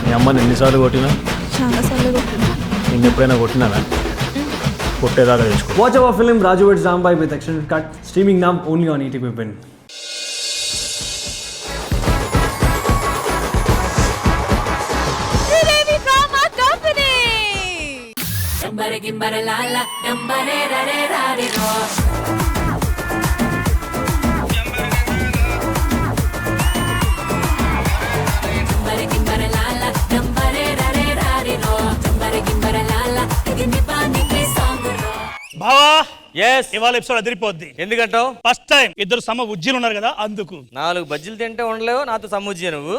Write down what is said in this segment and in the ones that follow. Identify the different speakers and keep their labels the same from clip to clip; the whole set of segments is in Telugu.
Speaker 1: మీ అమ్మని ఎన్నిసార్లు కొట్టినా?
Speaker 2: చాలాసార్లు కొట్టినా.
Speaker 1: నేను ఎప్పుడైనా కొట్టినానా? కొట్టేదాకా తెచ్చుకో.
Speaker 3: Watch our film Raju vs. Zambai with extended cut, streaming now only on ETV Win.
Speaker 4: బావా
Speaker 5: ఎస్
Speaker 4: ఇవాళ ఎపిసోడ్ అదిరిపోద్ది.
Speaker 5: ఎందుకంటావు?
Speaker 4: ఫస్ట్ టైం ఇద్దరు సమ ఉజ్జీలు ఉన్నారు కదా, అందుకు
Speaker 5: 4 బజ్జీలు తింటే ఉండలేవు, నాతో సమ్ముజ్జి నువ్వు.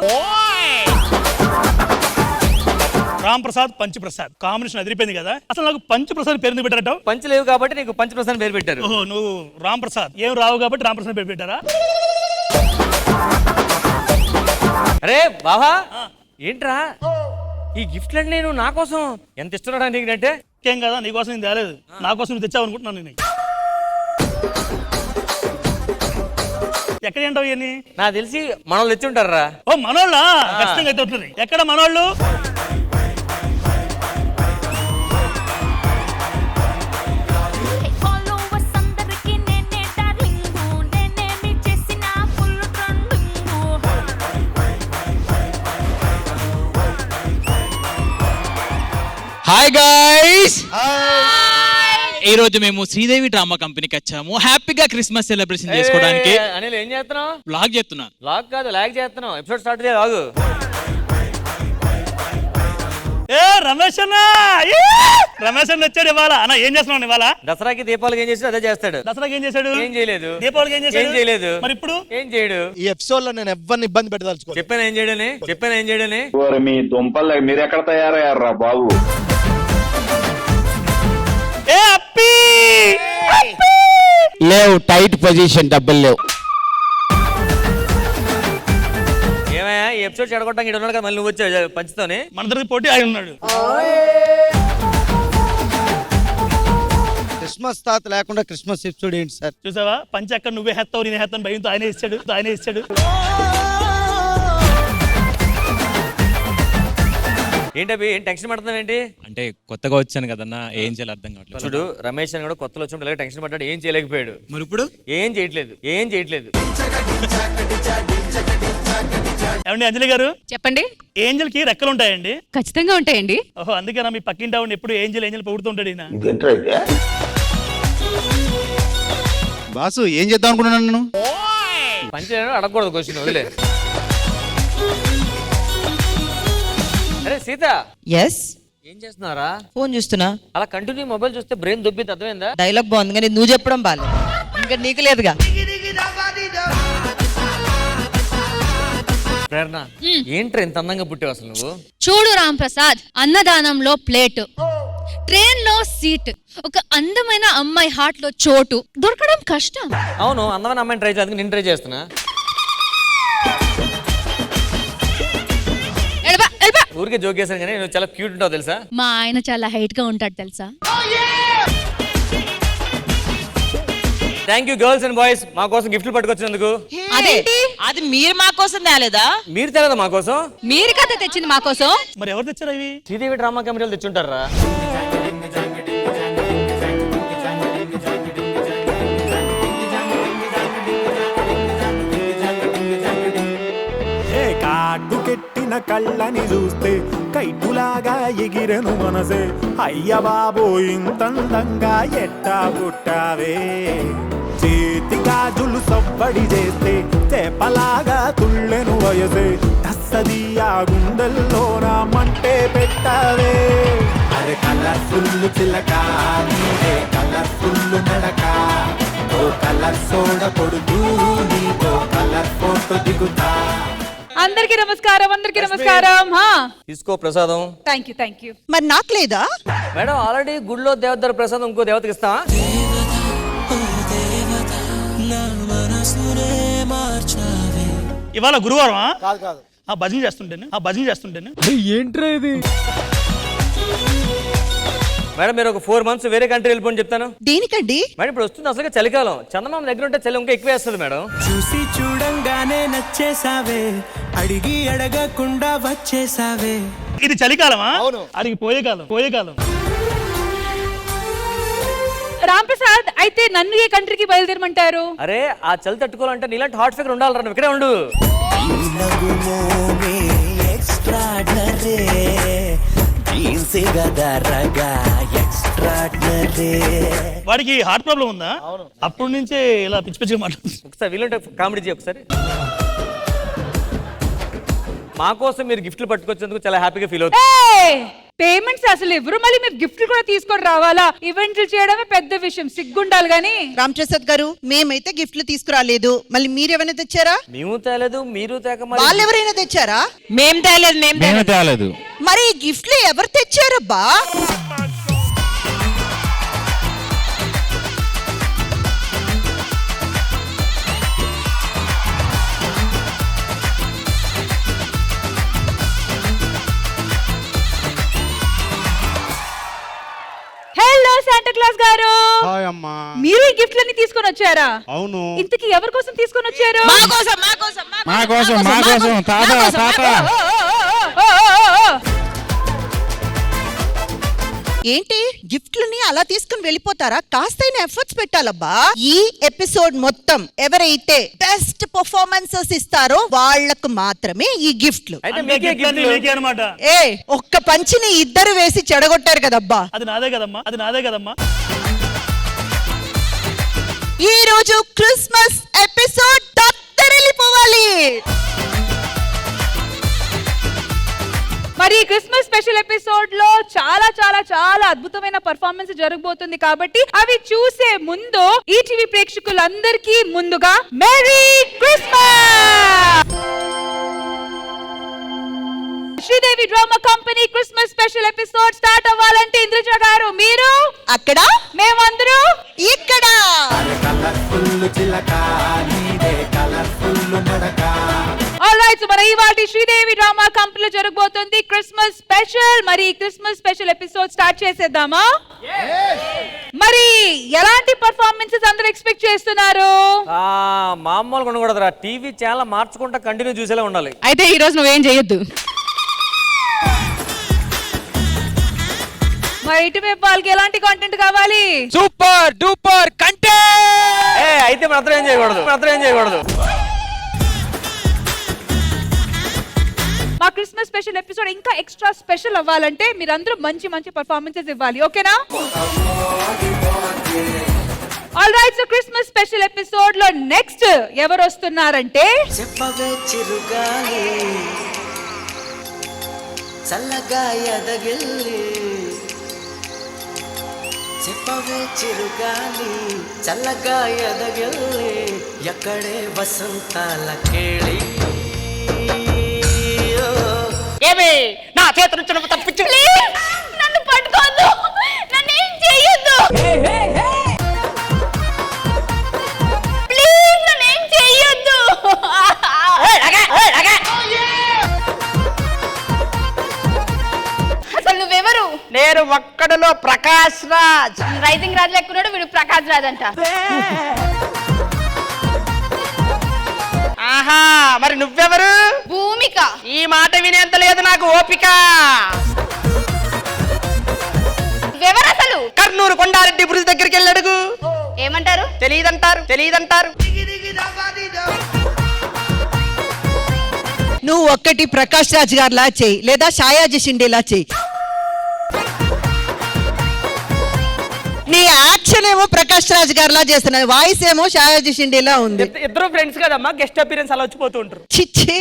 Speaker 4: రామ్ ప్రసాద్ పంచప్రసాద్ కాంబినేషన్ అదిరిపోయింది కదా. అసలు నాకు పంచప్రసాద్ పేరు పెట్టారట.
Speaker 5: పంచ్ లేవు కాబట్టి నీకు పంచప్రసాద్ పేరు పెట్టారు.
Speaker 4: ఓహో, నువ్వు రామ్ ప్రసాద్ ఏం రావు కాబట్టి రామ్ ప్రసాద్ పేరు పెట్టారా?
Speaker 5: అరే బావా ఏంట్రా ఈ గిఫ్ట్లన్నీ నేను నా కోసం ఎంత ఇస్తున్నాడా నీకు అంటే?
Speaker 4: ఏం కదా, నీకోసం నేను తేలేదు, నా కోసం నువ్వు తెచ్చావు అనుకుంటున్నాను నేను. ఎక్కడ ఏంటో ఇవన్నీ?
Speaker 5: నాకు తెలిసి మనోళ్ళు తెచ్చి ఉంటారా.
Speaker 4: ఓ మనోళ్ళ ఖచ్చితంగా అయితే ఉంటుంది. ఎక్కడ మనోళ్ళు?
Speaker 6: హాయ్ గైస్, ఈ రోజు మేము శ్రీదేవి డ్రామా కంపెనీకి వచ్చాము హ్యాపీగా క్రిస్మస్ సెలబ్రేషన్ చేసుకోవడానికి.
Speaker 5: అనిల్ ఏం చేస్తున్నావు?
Speaker 6: బ్లాగ్ చేస్తున్నా.
Speaker 5: లాగ్ కాదు లాగ్ చేస్తున్నావు. ఎపిసోడ్ స్టార్ట్ చేయాలి, ఆగు.
Speaker 4: ఏ రమేష్ అన్న, రమేష్ అన్న వచ్చాడు ఇవాళ. అన్న ఏం చేస్తున్నావు ఇవాళ?
Speaker 5: దసరాకి దీపావళికి ఏం చేస్తాడు అదే చేస్తాడు.
Speaker 4: దసరాకి ఏం చేశాడు?
Speaker 5: ఏం చేయలేదు.
Speaker 4: దీపావళికి ఏం చేశాడు?
Speaker 5: ఏం చేయలేదు.
Speaker 4: మరి ఇప్పుడు
Speaker 5: ఏం చేయడు.
Speaker 7: ఈ ఎపిసోడ్ లో నేను ఎవరిని ఇబ్బంది పెట్టదలుచుకోలేదు.
Speaker 5: చెప్పాను ఏం చేయడని.
Speaker 8: మీ దుంపలు మీరు ఎక్కడ తయారయ్యారా బాబు?
Speaker 4: ఏ అప్పి
Speaker 6: లేవు, టైట్ పొజిషన్, డబ్బులు లేవు.
Speaker 5: ఏమయ్యా ఈ ఎపిసోడ్ చెడగొట్టడానికి ఇక్కడ ఉన్నాడు కదా, మళ్ళీ నువ్వు వచ్చావు పంచుతోనే.
Speaker 4: మన దగ్గర పోటీ ఆయన ఉన్నాడు.
Speaker 7: క్రిస్మస్ తాత లేకుండా క్రిస్మస్ ఎపిసోడ్ ఏంటి సార్?
Speaker 4: చూసావా, పంచి అక్కడ నువ్వే హెత్తావు నేనే హెత్తాను భయంతో ఆయనే ఇచ్చాడు.
Speaker 5: ఏంటవి ఏం టెన్షన్ పడుతున్నావు ఏంటి?
Speaker 6: అంటే కొత్తగా వచ్చాను కదన్నా, ఏం చేయాలి అర్థం కావట్లేదు.
Speaker 5: చూడు రమేష్ అని కూడా కొత్తలో వచ్చినప్పుడు టెన్షన్ పడ్డాడు, ఏం చేయలేకపోయాడు.
Speaker 6: మరి ఇప్పుడు
Speaker 5: ఏం చేయట్లేదు.
Speaker 4: ఏమండి అంజలి గారు
Speaker 2: చెప్పండి.
Speaker 4: ఏంజల్ కి రెక్కలు ఉంటాయండి?
Speaker 2: ఖచ్చితంగా ఉంటాయండి.
Speaker 4: ఓహో, అందుకేనా మీ పక్కింటి ఆవిడ ఎప్పుడు ఏంజల్ పొగుడుతుంటాడు ఈయన.
Speaker 7: బాసు ఏం చేద్దాం అనుకున్నాను నేను?
Speaker 5: పంచి అడగకూడదు క్వశ్చన్, వదిలే. అరే సీత,
Speaker 9: ఎస్,
Speaker 5: ఏం చేస్తున్నారా?
Speaker 9: ఫోన్ చూస్తున్నా.
Speaker 5: అలా కంటిన్యూ మొబైల్ చూస్తే బ్రెయిన్ దొబ్బింది, అర్థమైందా?
Speaker 9: డైలాగ్ బాగుంది కానీ నువ్వు చెప్పడం బాలేదు, ఇంకా నీకు లేదుగా.
Speaker 5: ప్రేరణ, ఏంట్రా ఇంత అందంగా పుట్టావు అసలు నువ్వు?
Speaker 10: చూడు రామ్ ప్రసాద్, అన్నదానంలో ప్లేట్, ట్రైన్ లో సీట్, ఒక అందమైన అమ్మాయి హార్ట్ లో చోటు దొరకడం కష్టం.
Speaker 5: అవును, అందమైన అమ్మాయిని ట్రై చేయడానికి నేను ట్రై చేస్తున్నా. ఊరికే జోక్ చేశాను కానీ నువ్వు చాలా క్యూట్ ఉంటావు తెలుసా.
Speaker 10: మా ఆయన చాలా హైట్ గా ఉంటాడు తెలుసా.
Speaker 5: Thank you girls and boys, మా కోసం గిఫ్ట్లు పట్టుకొచ్చినందుకు.
Speaker 9: అదేంటి, అది మీరు మా కోసం తేలేదా?
Speaker 5: మీరు తెలియదా మా కోసం?
Speaker 10: మీరు కదా తెచ్చింది మా కోసం.
Speaker 4: మరి ఎవరు తెచ్చారు ఇవి?
Speaker 5: శ్రీదేవి డ్రామా కంపెనీలు తెచ్చుంటారా?
Speaker 11: కాటుకెట్టిన కళ్ళని చూస్తే కైటులాగా ఎగిరెను మనసే. అయ్య బాబో ఇంతందంగా ఎట్టా పుట్టావే. చేతి గాజులు సవ్వడి చేస్తే చేపలాగా తుళ్ళెను వయసే. తస్సదియా గుండెల్లోన మంటే పెట్టావే. అరే కలర్ఫుల్ చిలక నీదే కలర్ఫుల్ నడక. ఓ కలర్ సోడ కొడుతూ నీతో కలర్ ఫోటో దిగుతా.
Speaker 2: అందరికి నమస్కారం.
Speaker 5: తీసుకో ప్రసాదం.
Speaker 2: Thank you.
Speaker 9: మరి నాకు లేదా?
Speaker 5: మేడం ఆల్రెడీ గుడిలో దేవత ప్రసాదం ఇంకో దేవతకి ఇస్తావా?
Speaker 4: ఇవాళ గురువారం
Speaker 7: కాదు
Speaker 4: భజన చేస్తుంటేనే
Speaker 3: ఏంట్రా ఇది?
Speaker 5: మేడం మీరు ఒక 4 months వేరే కంట్రీ వెళ్ళిపోని చెప్తాను.
Speaker 9: దేనికండి?
Speaker 5: మేడం ఇప్పుడు వస్తుంది అసలు చలికాలం, చందమామ దగ్గర ఉంటే చలి ఇంకా ఎక్కువ వేస్తుంది మేడం.
Speaker 11: చూసి చూడంగానే నచ్చేసావే, అడిగి అడగకుండా వచ్చేసావే.
Speaker 4: ఇది చలికాలమా? అవును. అడిగి పోయే కాలం.
Speaker 2: రామ్ ప్రసాద్, అయితే నన్ను ఏ కంట్రీకి బయలుదేరమంటారు?
Speaker 5: అరే ఆ చలి తట్టుకోవాలంటే నీలాంటి హాట్ ఫిగర్ ఉండాలరా, నువ్వు ఇక్కడే ఉండు.
Speaker 4: వాడికి హార్ట్ ప్రాబ్లం ఉందా? అప్పటి నుంచే ఇలా పిచ్చి పిచ్చిగా మాట్లాడుతుంది.
Speaker 5: ఒకసారి వీలుంటే కామెడీ చేయి ఒకసారి. మా కోసం మీరు గిఫ్ట్లు పట్టుకొచ్చేందుకు చాలా హ్యాపీగా ఫీల్ అవుతుంది.
Speaker 2: పేమెంట్స్ అసలు ఎవరు, మళ్ళీ మీరు గిఫ్ట్లు కూడా తీసుకొని రావాలా? ఈవెంట్లు చేయడమే పెద్ద విషయం, సిగ్గుండాలి గానీ.
Speaker 9: రామ్ ప్రసాద్ గారు, మేమైతే గిఫ్ట్లు తీసుకురాలేదు, మళ్ళీ మీరేమైనా తెచ్చారా?
Speaker 5: మేము తేలేదు, మీరు తేక
Speaker 9: వాళ్ళు ఎవరైనా తెచ్చారా?
Speaker 10: మేం తేలేదు.
Speaker 9: మరి ఈ గిఫ్ట్లు ఎవరు తెచ్చారబ్బా?
Speaker 2: హలో శాంటా క్లాస్ గారు,
Speaker 7: హాయ్ అమ్మా.
Speaker 2: మీరు ఈ గిఫ్ట్లన్నీ తీసుకొని వచ్చారా?
Speaker 7: అవును.
Speaker 2: ఇంతకీ ఎవరి కోసం తీసుకొని వచ్చారు?
Speaker 9: ఏంటి గిఫ్ట్లని అలా తీసుకుని వెళ్ళిపోతారా? కాస్తైనా ఎఫర్ట్స్ పెట్టాలబ్బా. ఈ ఎపిసోడ్ మొత్తం ఎవరైతే బెస్ట్ పర్ఫార్మెన్సెస్ ఇస్తారో వాళ్లకు మాత్రమే ఈ గిఫ్ట్లు.
Speaker 5: అయితే మీకే గిఫ్ట్లు
Speaker 4: అనమాట.
Speaker 9: ఒక్క పంచిని ఇద్దరు వేసి చెడగొట్టారు కదబ్బా.
Speaker 4: అది నాదే కదమ్మా.
Speaker 9: ఈ రోజు క్రిస్మస్ ఎపిసోడ్ తత్తరిల్లిపోవాలి.
Speaker 2: మరి క్రిస్మస్ స్పెషల్ ఎపిసోడ్ లో చాలా చాలా చాలా అద్భుతమైన పర్ఫార్మెన్స్ జరగబోతుంది కాబట్టి అవి చూసే ముందు ఈటీవీ ప్రేక్షకులందరికీ ముందుగా merry Christmas. Sridevi drama company Christmas special episode start అవ్వాలంటే ఇంద్రజ గారు మీరు
Speaker 9: అక్కడ,
Speaker 2: మేమందరూ
Speaker 9: ఇక్కడ.
Speaker 2: ఆల్రైట్, మన ఇవాల్టి శ్రీదేవి డ్రామా కంపెనీలో జరగబోతుంది క్రిస్మస్ స్పెషల్. మరి క్రిస్మస్ స్పెషల్ ఎపిసోడ్ స్టార్ట్ చేసేద్దామా? మరి ఎలాంటి పర్ఫార్మెన్సెస్ అందరూ ఎక్స్పెక్ట్ చేస్తున్నారు?
Speaker 5: మామూలుగా ఉండకూడదురా, టీవీ ఛానల్ మార్చుకుంటా కంటిన్యూ చూసేలా ఉండాలి.
Speaker 2: అయితే ఈ రోజు నువ్వేం చేయొద్దు. మరి ఇటువైపు వాళ్ళకి ఎలాంటి కంటెంట్ కావాలి?
Speaker 5: Super duper content. అయితే మాత్రం ఏం చేయకూడదు.
Speaker 2: మా క్రిస్మస్ స్పెషల్ ఎపిసోడ్ ఇంకా ఎక్స్ట్రా స్పెషల్ అవ్వాలంటే మీరందరూ మంచి మంచి పర్ఫార్మెన్సెస్ ఇవ్వాలి, ఓకేనా? All right, so Christmas special episode లో నెక్స్ట్ ఎవరు వస్తున్నారంటే
Speaker 11: చెప్పవే చిరుగాలి చల్లగా ఎదగిల్లి, చెప్పవే చిరుగాలి చల్లగా ఎదగిల్లి, ఎక్కడే వసంతాల కేళి.
Speaker 9: ఏమే నా చేతి నుంచి నువ్వు తప్పించు.
Speaker 10: నన్ను పట్టుకోవద్దు, నన్ను ఏం చెయ్యొద్దు. ప్లీజ్ నన్ను ఏం చెయ్యొద్దు. అసలు నువ్వెవరు?
Speaker 9: నేను ఒక్కడులో ప్రకాష్ రాజ్.
Speaker 10: రైజింగ్ రాజ్ లెక్కున్నాడు వీడు, ప్రకాష్ రాజ్ అంట.
Speaker 9: ఆహా, మరి నువ్వెవరు?
Speaker 10: భూమిక.
Speaker 9: ఈ మాట వినేంత లేదు నాకు ఓపిక.
Speaker 10: నువ్వెవరు అసలు?
Speaker 9: కర్నూలు కొండారెడ్డి బ్రిడ్జ్ దగ్గరికి వెళ్ళి అడుగు.
Speaker 10: ఏమంటారు?
Speaker 9: తెలీదంటారు. నువ్వు ఒక్కటి ప్రకాష్ రాజ్ గారిలా చెయ్యి, లేదా షాయాజీ షిండేలా చెయ్యి. నీ యాక్షన్ ఏమో ప్రకాష్ రాజ్ గారిలా చేస్తున్నావు, వాయిస్ ఏమో షాయాజీ షిండేలా ఉంది.
Speaker 5: ఇద్దరు ఫ్రెండ్స్ కదమ్మా, గెస్ట్ అపీరెన్స్ అలా వచ్చిపోతూ ఉంటారు.
Speaker 9: చిచ్చి.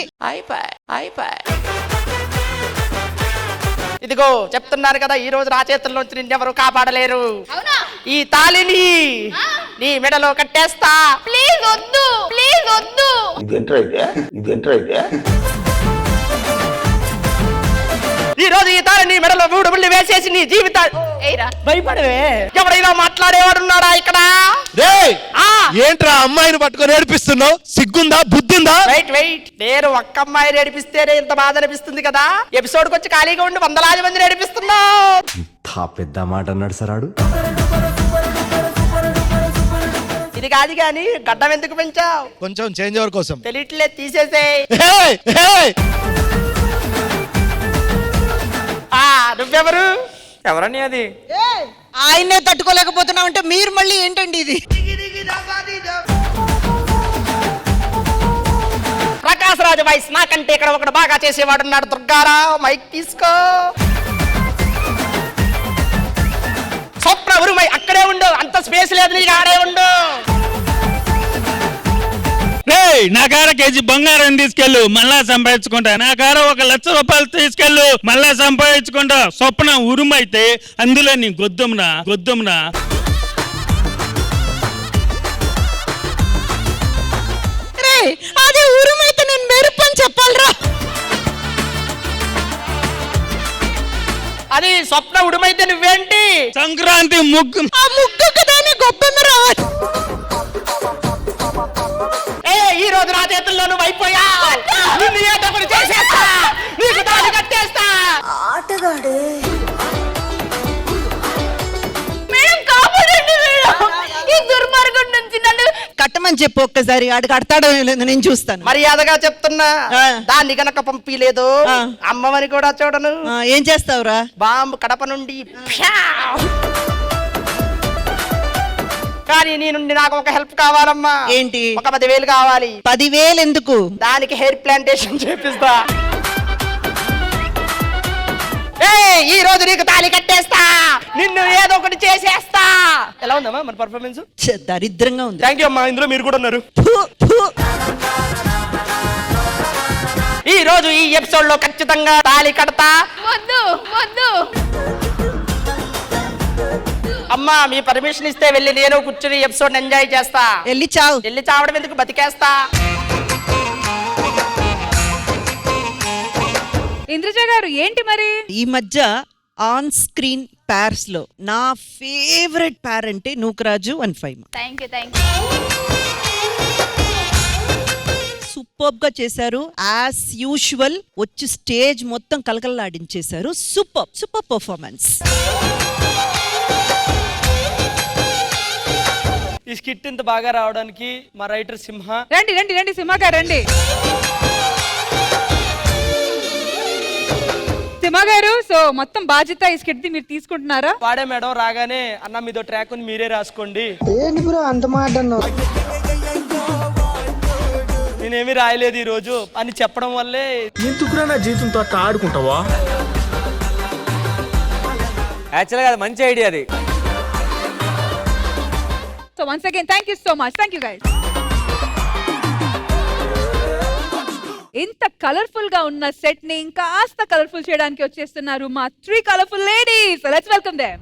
Speaker 9: ఇదిగో చెప్తున్నారు కదా, ఈ రోజు నా చేతుల్లోంచి నిన్నెవరు కాపాడలేరు.
Speaker 10: అవునా?
Speaker 9: ఈ తాళిని నీ మెడలో కట్టేస్తా.
Speaker 10: ప్లీజ్ వద్దు.
Speaker 8: ఇదేంట్రా ఇదే
Speaker 4: ఈ
Speaker 5: రోజు ఈ తార నీ మెడలో 3 ముళ్ళు వేసేసి నీ జీవితాన్ని భయపడవే. ఎవరైనా మాట్లాడేవాడున్నాడా ఇక్కడ?
Speaker 7: ఏంట్రా అమ్మాయిని పట్టుకొని ఏడిపిస్తున్నావు? సిగ్గుందా, బుద్ధిందా?
Speaker 5: వెయిట్ నేను ఒక్క అమ్మాయి ఏడిపిస్తేనే ఇంత బాధ అనిపిస్తుంది కదా, ఎపిసోడ్కి వచ్చి ఖాళీగా ఉండి 100 మందిని ఏడిపిస్తున్నావు.
Speaker 3: పెద్ద మాట అన్నాడు సరాడు.
Speaker 5: ఇది కాదు గాని గడ్డం ఎందుకు పెంచావు?
Speaker 7: కొంచెం చేంజ్ ఓవర్ కోసం.
Speaker 5: తెలియట్లేదు, తీసేసేయ్. నువ్వెవరు? ఎవరని అది?
Speaker 9: ఆయనే తట్టుకోలేకపోతున్నావు అంటే మీరు మళ్ళీ ఏంటండి ఇది?
Speaker 5: ప్రకాశ్ రాజు వాయిస్ నాకంటే ఇక్కడ ఒకడు బాగా చేసేవాడు ఉన్నాడు. దుర్గారా మైక్ తీసుకో. స్వప్న ఉరుమై అక్కడే ఉండు, అంత స్పేస్ లేదు నీకు, ఆడే ఉండు.
Speaker 4: నా కార కేజీ బంగారం తీసుకెళ్ళు, మళ్ళా సంపాదించుకుంటా. నా కార 1 లక్ష రూపాయలు తీసుకెళ్ళు, మళ్ళా సంపాదించుకుంటా. స్వప్న ఉరుమైతే అందులో నీ గొద్దుమ్నా.
Speaker 9: అదే ఊరుమైతే నేను మెరుపని చెప్పాలరా.
Speaker 5: అది స్వప్న ఉడుమైతే నువ్వేంటి?
Speaker 4: సంక్రాంతి ముగ్గు.
Speaker 9: ఆ ముగ్గు కదానే గొప్పమ్మ రావాలి.
Speaker 5: ఈ రోజు నా చేతుల్లో నువ్వు అయిపోయా. నిన్ను ఏటప్పుడు చేసేస్తా, నీకు తాళి కట్టేస్తా.
Speaker 9: ఆటగాడే
Speaker 10: మేడం కాపాడండి మేడం, ఈ దుర్మార్గం నుంచి నన్ను
Speaker 9: కట్టమని చెప్పు ఒక్కసారి. ఆడికి కడతాడో లేదు నేను చూస్తాను.
Speaker 5: మర్యాదగా చెప్తున్నా, దాన్ని గనక పంపిలేదు అమ్మవని కూడా చూడను.
Speaker 9: ఏం చేస్తావురా?
Speaker 5: బాంబు కడప నుండి కానీ నీ నుండి నాకు ఒక హెల్ప్ కావాలమ్మా.
Speaker 9: ఏంటి?
Speaker 5: ఒక 10,000 కావాలి.
Speaker 9: 10,000 ఎందుకు?
Speaker 5: దానికి హెయిర్ ప్లాంటేషన్ చేపిస్తా. ఈ రోజు నీకు తాళి కట్టేస్తా, నిన్ను ఏదో ఒకటి చేసేస్తా. ఎలా ఉందమ్మా మన పర్ఫార్మెన్స్?
Speaker 9: దరిద్రంగా ఉంది.
Speaker 5: థ్యాంక్ యూ అమ్మా, ఇందులో మీరు కూడా ఉన్నారు. ఈ రోజు ఈ ఎపిసోడ్ లో ఖచ్చితంగా తాళి కడతా.
Speaker 10: వద్దు.
Speaker 5: అమ్మా మీ పర్మిషన్ ఇస్తే వెళ్ళి నేను కూర్చుని ఎపిసోడ్ ఎంజాయ్ చేస్తా.
Speaker 9: వెళ్ళి చావు.
Speaker 5: వెళ్ళి చావడం ఎందుకు, బతికేస్తా.
Speaker 2: ఇంద్రజ గారు ఏంటి మరి
Speaker 9: ఈ మధ్య ఆన్ స్క్రీన్ ప్యార్స్ లో నా ఫేవరెట్ ప్యార్ అంటే Nookaraju and Faima.
Speaker 10: Thank you.
Speaker 9: Superb గా చేశారు. యాజ్ యూజువల్ వచ్చి స్టేజ్ మొత్తం కలకలలాడించేశారు. Super performance.
Speaker 5: ఈ స్కిట్ ఇంత బాగా రావడానికి మా రైటర్ సింహ.
Speaker 2: రండి సింహ గారు రండి. సింహ గారు, సో మొత్తం బాధ్యత ఈ స్కిట్ ది మీరు తీసుకుంటున్నారా?
Speaker 5: వాడే మేడం రాగానే అన్న మీదో ట్రాక్ ఉంది మీరే రాసుకోండి.
Speaker 9: ఏంటి బ్రో అంత మాట అన్నావు?
Speaker 5: నేనేమి రాయలేదు ఈ రోజు అని చెప్పడం వల్లే.
Speaker 1: ఎందుకురా నా జీవితంతో అట్లా ఆడుకుంటావా?
Speaker 5: యాక్చువల్గా అది మంచి ఐడియా అది.
Speaker 2: So once again, thank you so much. Thank you guys. ఇంత కలర్ఫుల్ గా ఉన్న సెట్ ని ఇంకాస్త కలర్ఫుల్ చేయడానికి వచ్చేస్తున్నారు మా 3 colourful ladies. Let's welcome them.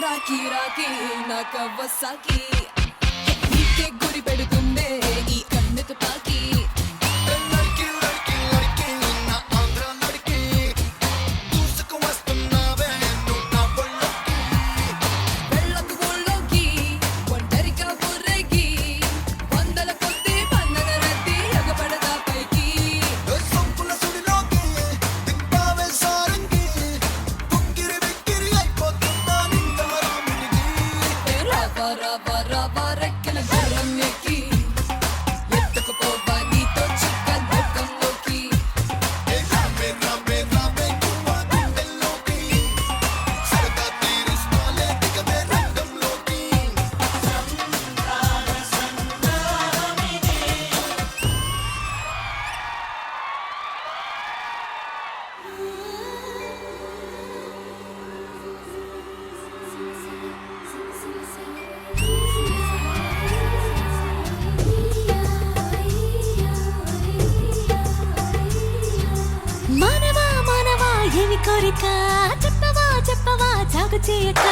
Speaker 10: Rocky Rocky నా కవ్వసాకి నీకే గురి పెడుతుందే ఈ కన్ను తుపాకి వెళ్ళకు ఊళ్ళోకి ఒంటరిగా బుర్రెగి వందల కొద్ది పందల రద్ది ఎగబడదా పైకి రావా రావా రావా రెక్కల గుర్రం ఎక్కి ఎత్తుకుపోవా నీతో చుక్క లోకంలోకి
Speaker 11: మానవా మానవా ఏమి కోరిక చెప్పవా చెప్పవా జాగు చేయక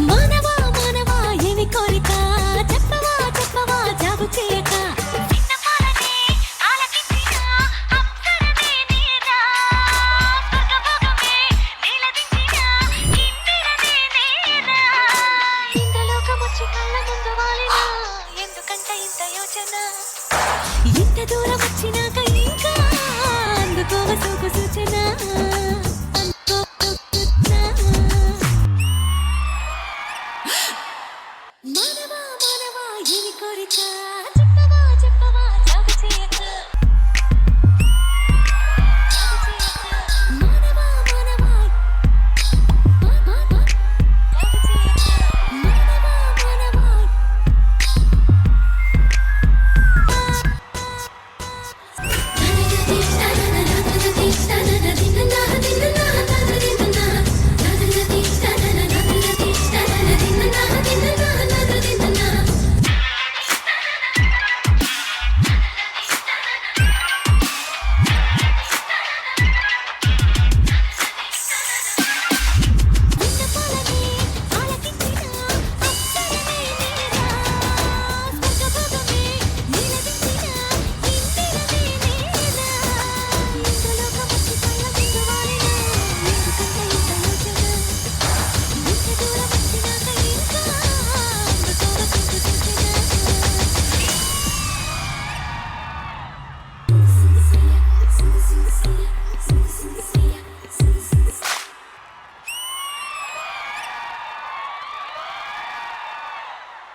Speaker 11: మానవా మానవా ఏమి కోరిక చెప్పవా చెప్పవా జాగు చేయక విన్నపాలనే ఆలకించిన అప్సరమే నేరా స్వర్గభోగమే నీలదించిన ఇందిరనే నేరా ఇంద్రలోకమొచ్చి కళ్ళ ముందు వాలినా ఎందుకంటే ఇంత యోచన ఇంత దూరం వచ్చినాక ఇంకా అందుకోవ సూకు సూచన మానవా మానవా ఏమి కోరిక చెప్పవా చెప్పవా జాగు చేయక మానవా మానవా జాగు చేయక మానవా మానవా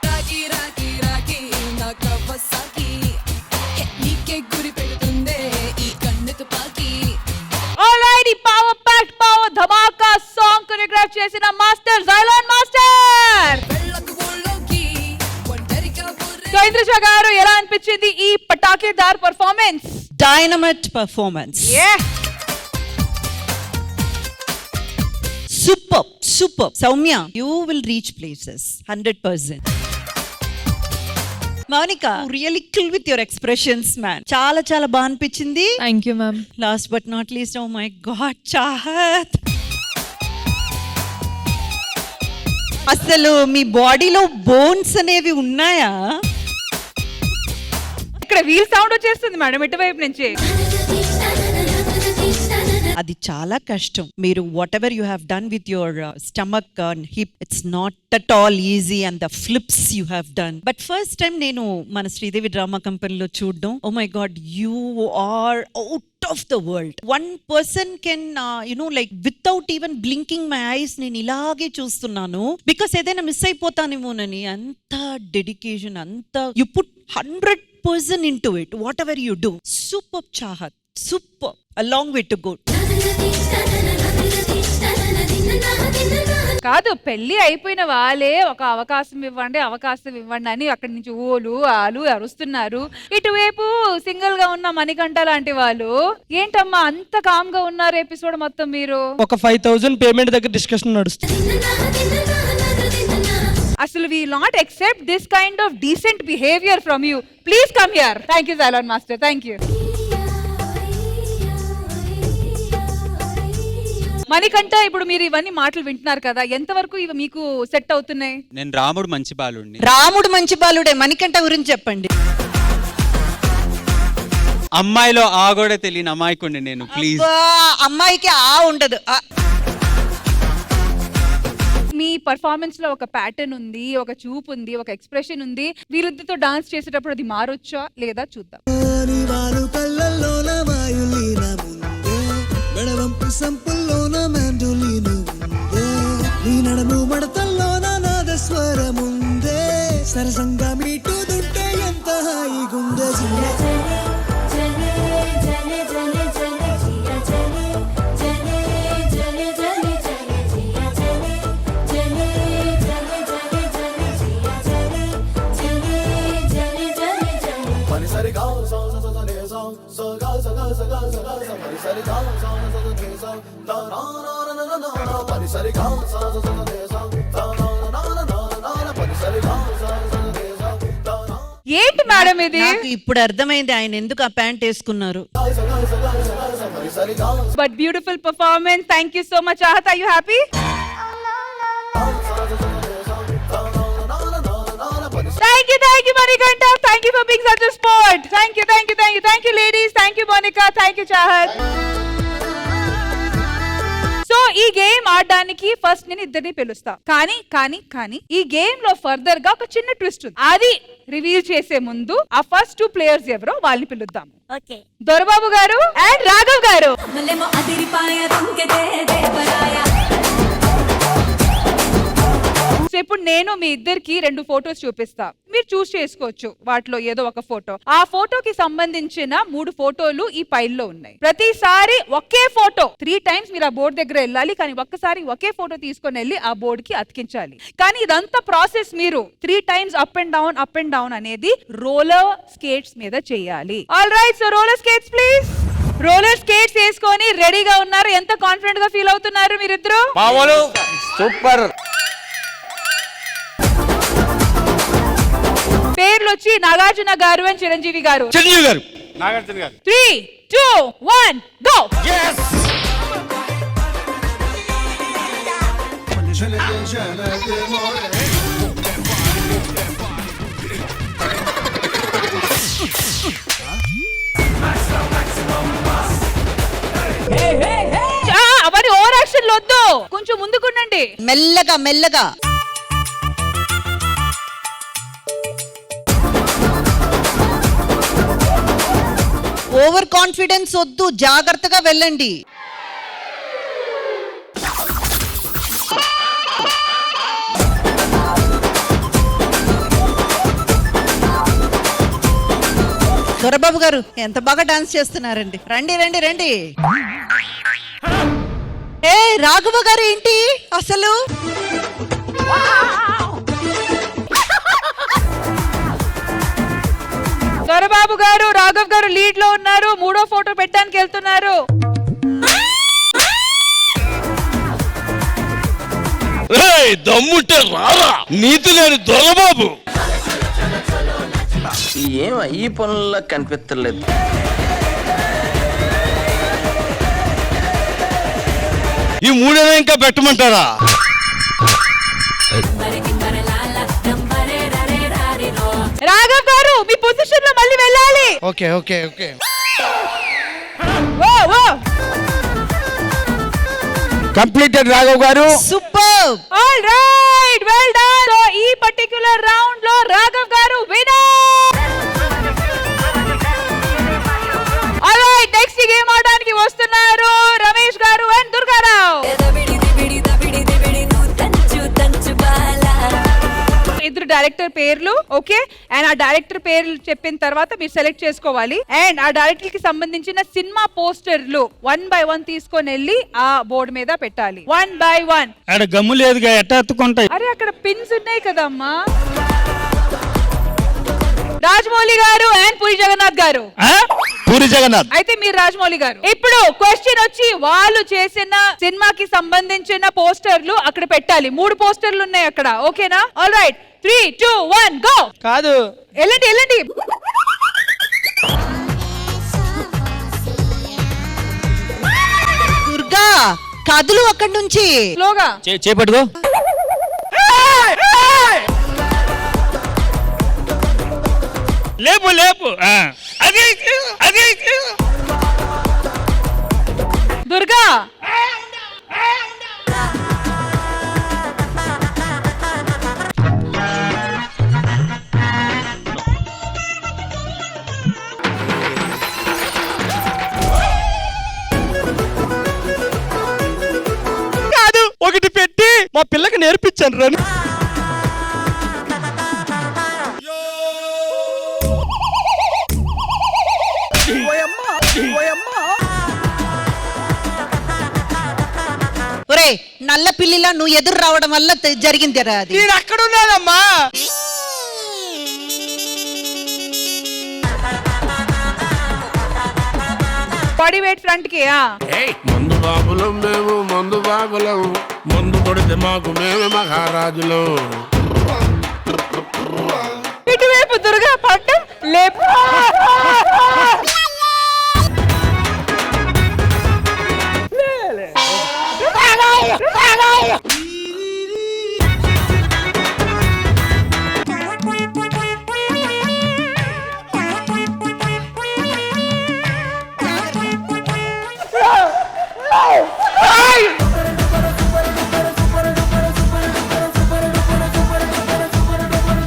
Speaker 10: రాగి రాగి రాగి నా కవ్వసాకి నీకే గురి పెడుతుందే ఈ కన్ను తుపాకి
Speaker 2: ఆల్రైట్ ఈ పవర్ ప్యాక్డ్ పవర్ ధమాకా సాంగ్ కొరియోగ్రాఫ్ చేసిన మాస్టర్ జైలాన్ మాస్టర్.
Speaker 10: వెళ్ళకు ఊళ్ళోకి ఒంటరిగా బుర్రె
Speaker 2: సో ఇంద్రజ గారు ఎలా అనిపించింది ఈ పటాకేదార్ performance?
Speaker 9: Dynamite performance. Super Soumya, you will reach places 100%. Mounika, really kill with your expressions man. చాలా చాలా బాగా అనిపించింది.
Speaker 10: Thank you ma'am.
Speaker 9: Last but not least, oh my God Chahat, అసలు మీ బాడీలో బోన్స్ అనేవి ఉన్నాయా?
Speaker 2: ఇక్కడ వీల్ సౌండ్ వచ్చేస్తుంది మేడం ఇటువైపు నుంచి.
Speaker 9: అది చాలా కష్టం. మీరు whatever you have done with your stomach and hip, it's not at all easy and the flips you have done. But first time నేను మన శ్రీదేవి డ్రామా కంపెనీలో చూడడం, oh my God, you are out of the world. One person can like without even blinking my eyes నేను ఇలాగే చూస్తున్నాను, బికాస్ ఏదైనా మిస్ అయిపోతానేమోనని. అంత డెడికేషన్, అంత you put 100% into it, whatever you do. Super Chahat, super, a long way to go.
Speaker 2: కాదు, పెళ్లి అయిపోయిన వాళ్ళే ఒక అవకాశం ఇవ్వండి అని అక్కడి నుంచి ఓలు ఆలు అరుస్తున్నారు. ఇటువైపు సింగిల్ గా ఉన్న మణికంఠ లాంటి వాళ్ళు ఏంటమ్మా అంత కామ్ గా ఉన్నారు ఎపిసోడ్ మొత్తం? మీరు
Speaker 3: ఒక 5,000 పేమెంట్ దగ్గర డిస్కషన్ నడుస్తుంది.
Speaker 2: అసలు we will not accept this kind of decent behavior from you. Please come here. Thank you Zylon Master. Thank you. Manikanta, ఇప్పుడు మీరు ఇవన్నీ మాటలు వింటున్నారు కదా, ఎంతవరకు ఇవి మీకు సెట్ అవుతున్నాయి?
Speaker 6: నేను రాముడు మంచి బాలుడిని.
Speaker 9: రాముడు మంచి బాలుడే, మణికంఠ గురించి చెప్పండి.
Speaker 6: అమ్మాయిలో ఆ కూడా తెలియని అమాయకుడిని నేను. ప్లీజ్.
Speaker 9: అమ్మాయికి ఆ ఉండదు.
Speaker 2: మీ పర్ఫార్మెన్స్ లో ఒక ప్యాటర్న్ ఉంది, ఒక చూపు ఉంది, ఒక ఎక్స్ప్రెషన్ ఉంది. వీళ్ళిద్దరితో డాన్స్ చేసేటప్పుడు అది మారొచ్చా లేదా చూద్దాం.
Speaker 11: సరసంగా మీటుదుంటే ఎంత హాయిగుందే జియా జలే జలే జలే జలే జలే జియా జలే జలే జలే జలే జలే జియా జలే జలే జలే జలే జలే జియా జలే జలే జలే జలే జలే
Speaker 3: పనిసరిగా సో సో సో నే సో సో గా సో గా సో గా సో గా సో పనిసరిగా సో సో సో నే సో లా నా నా నా నా నా పనిసరిగా సో సో సో నే సో లా నా నా నా నా పనిసరిగా సో సో నే సో లా నా.
Speaker 2: ఏంటి మేడం ఇది?
Speaker 9: నాకు ఇప్పుడు అర్థమైంది ఆయన ఎందుకు ఆ ప్యాంట్ వేసుకున్నారు.
Speaker 2: But beautiful performance. Thank you so much. Aahat, are you happy? Thank you Manikanta. Thank you for being such a sport. Thank you ladies. Thank you Monica. Thank you Chahat. So ఈ గేమ్ ఆడడానికి ఫస్ట్ నేను ఇద్దరిని పిలుస్తా, కానీ ఈ గేమ్ లో ఫర్దర్ గా ఒక చిన్న ట్విస్ట్ ఉంది. అది రివీల్ చేసే ముందు ఆ ఫస్ట్ 2 ప్లేయర్స్ ఎవరో వాళ్ళని పిలుద్దాం.
Speaker 11: ఓకే,
Speaker 2: దొరబాబు గారు అండ్ రాఘవ్ గారు.
Speaker 11: మల్లెమో అదిరిపాయ తుంకెతే దేవరాయ.
Speaker 2: సో ఇప్పుడు నేను మీ ఇద్దరికి 2 ఫోటోస్ చూపిస్తా, మీరు చూస్ చేసుకోవచ్చు వాటిలో ఏదో ఒక ఫోటో. ఆ ఫోటోకి సంబంధించిన 3 ఫోటోలు ఈ ఫైల్ లో ఉన్నాయి. ప్రతిసారి ఒకే ఫోటో 3 టైమ్స్ మీరు ఆ బోర్డు దగ్గర వెళ్ళాలి, కానీ ఒక్కసారి ఒకే ఫోటో తీసుకొని వెళ్ళి ఆ బోర్డు కి అతికించాలి. కానీ ఇదంతా ప్రాసెస్ మీరు 3 టైమ్స్ అప్ అండ్ డౌన్ అనేది రోలర్ స్కేట్స్ మీద చేయాలి. All right, so roller skates please. Roller skates వేసుకొని రెడీగా ఉన్నారు. ఎంత కాన్ఫిడెంట్ గా ఫీల్ అవుతున్నారు మీరిద్దరు?
Speaker 5: మామూలు సూపర్.
Speaker 2: పేర్లు వచ్చి నాగార్జున గారు అండ్ చిరంజీవి గారు.
Speaker 7: చిరంజీవి గారు.
Speaker 4: నాగార్జున గారు.
Speaker 2: 3, 2, 1 గో. అవన్నీ ఓవర్ యాక్షన్ వద్దు, కొంచెం ముందుకుండండి.
Speaker 9: మెల్లగా మెల్లగా. ఓవర్ కాన్ఫిడెన్స్ వద్దు, జాగ్రత్తగా వెళ్ళండి. దొరబాబు గారు ఎంత బాగా డాన్స్ చేస్తున్నారండి. రండి రండి రండి. ఏ రాఘవ గారు ఏంటి అసలు?
Speaker 2: దొరబాబు గారు, రాఘవ్ గారు లీడ్ లో ఉన్నారు. 3వ ఫోటో పెట్టడానికి వెళ్తున్నారు.
Speaker 7: దమ్ముంటే రారా, నీతి లేని దొరబాబు.
Speaker 5: ఏం ఈ పనుల్లో కనిపించలేదు.
Speaker 7: ఈ 3 ఇంకా పెట్టమంటారా?
Speaker 2: రాఘవ్ గారు మీ పొజిషన్ లో మళ్ళీ వెళ్ళాలి.
Speaker 7: Okay okay okay. Completed Raghav garu.
Speaker 9: Super.
Speaker 2: All right, well done. So ఈ పర్టిక్యులర్ రౌండ్ లో Raghav garu winner. All right, next game ఆడడానికి వస్తున్నారు రమేష్ గారు అండ్ దుర్గారావు. ఇద్దరు డైరెక్టర్ పేర్లు, ఓకే, అండ్ ఆ డైరెక్టర్ పేర్లు చెప్పిన తర్వాత మీరు సెలెక్ట్ చేసుకోవాలి. అండ్ ఆ డైరెక్టర్ కి సంబంధించిన సినిమా పోస్టర్లు 1 by 1 తీసుకొని వెళ్ళి ఆ బోర్డు మీద పెట్టాలి. 1 by 1.
Speaker 4: ఆడ గమ్ము లేదుగా, ఎట్ట ఎత్తుకుంటాయి.
Speaker 2: అరే అక్కడ పిన్స్ ఉన్నాయి కదమ్మా. రాజమౌళి గారు అండ్ పూరి జగన్నాథ్ గారు.
Speaker 7: పూరి జగన్నాథ్.
Speaker 2: అయితే మీరు రాజమౌళి గారు. ఇప్పుడు క్వశ్చన్ వచ్చి వాళ్ళు చేసిన సినిమాకి సంబంధించిన పోస్టర్లు అక్కడ పెట్టాలి. 3 పోస్టర్లు ఉన్నాయి అక్కడ, ఓకేనా? All right, 3, 2, 1 go.
Speaker 5: కాదు,
Speaker 2: వెళ్ళండి వెళ్ళండి.
Speaker 9: దుర్గా కదులు అక్కడి నుంచి.
Speaker 2: స్లోగా.
Speaker 5: చేపట్టుకో.
Speaker 4: లేపు లేపు అది అది
Speaker 2: దుర్గా.
Speaker 5: కాదు, ఒకటి పెట్టి మా పిల్లకి నేర్పించాను రా.
Speaker 9: ఒరే నల్ల పిల్లిలా నువ్వు ఎదురు రావడం వల్ల జరిగిందిరా అది.
Speaker 5: నేను అక్కడ ఉన్నానమ్మా.
Speaker 2: బాడీ వెయిట్ ఫ్రంట్ కి.
Speaker 3: మందు బాబులం మేము, మందు బాబులం, మందు కొడితే మాకు మేమే మహారాజులం.
Speaker 2: ఇటువైపు దుర్గా పట్టం లేపు.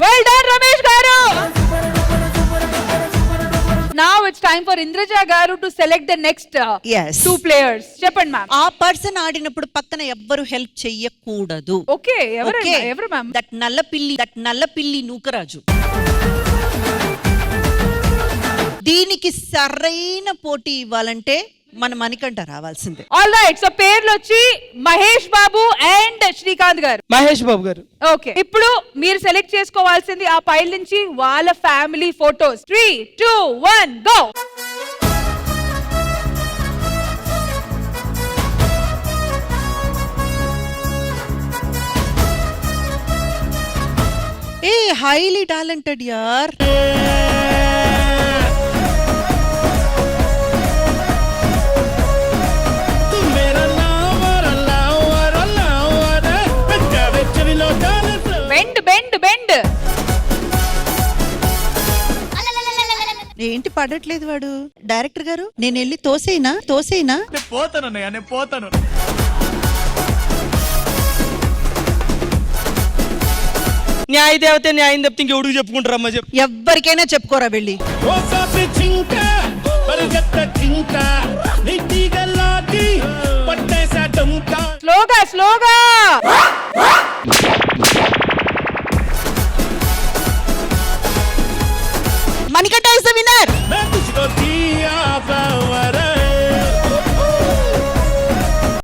Speaker 2: Well done, Ramesh garu. Now it's time for Indraja garu to select the next
Speaker 9: Yes.
Speaker 2: 2 players. చెప్పండి మ్యామ్.
Speaker 9: ఆ పర్సన్ ఆడినప్పుడు పక్కన ఎవ్వరు హెల్ప్ చెయ్యకూడదు.
Speaker 2: ఓకే, ఎవరు మ్యామ్?
Speaker 9: దట్ నల్ల పిల్లి నూకరాజు. దీనికి సరైన పోటీ ఇవ్వాలంటే మన మణికంఠ రావాల్సిందే.
Speaker 2: ఆల్ రైట్, సో పేర్లు వచ్చి మహేష్ బాబు అండ్ శ్రీకాంత్ గారు.
Speaker 5: మహేష్ బాబు గారు.
Speaker 2: ఓకే, ఇప్పుడు మీరు సెలెక్ట్ చేసుకోవాల్సింది ఆ పైల్ నుంచి వాళ్ళ family photos. 3, 2, 1 go.
Speaker 9: A highly talented యార్.
Speaker 2: బెండ్.
Speaker 9: ఏంటి పడట్లేదు వాడు? డైరెక్టర్ గారు నేను వెళ్ళి తోసేనా?
Speaker 1: పోతాను.
Speaker 5: న్యాయ దేవతే న్యాయం తప్పితే ఇంకెవడికి చెప్పుకుంటారమ్మా చెప్పు.
Speaker 9: ఎవ్వరికైనా చెప్పుకోరా వెళ్ళి.
Speaker 2: స్లోగా.
Speaker 9: Manikanta is the winner.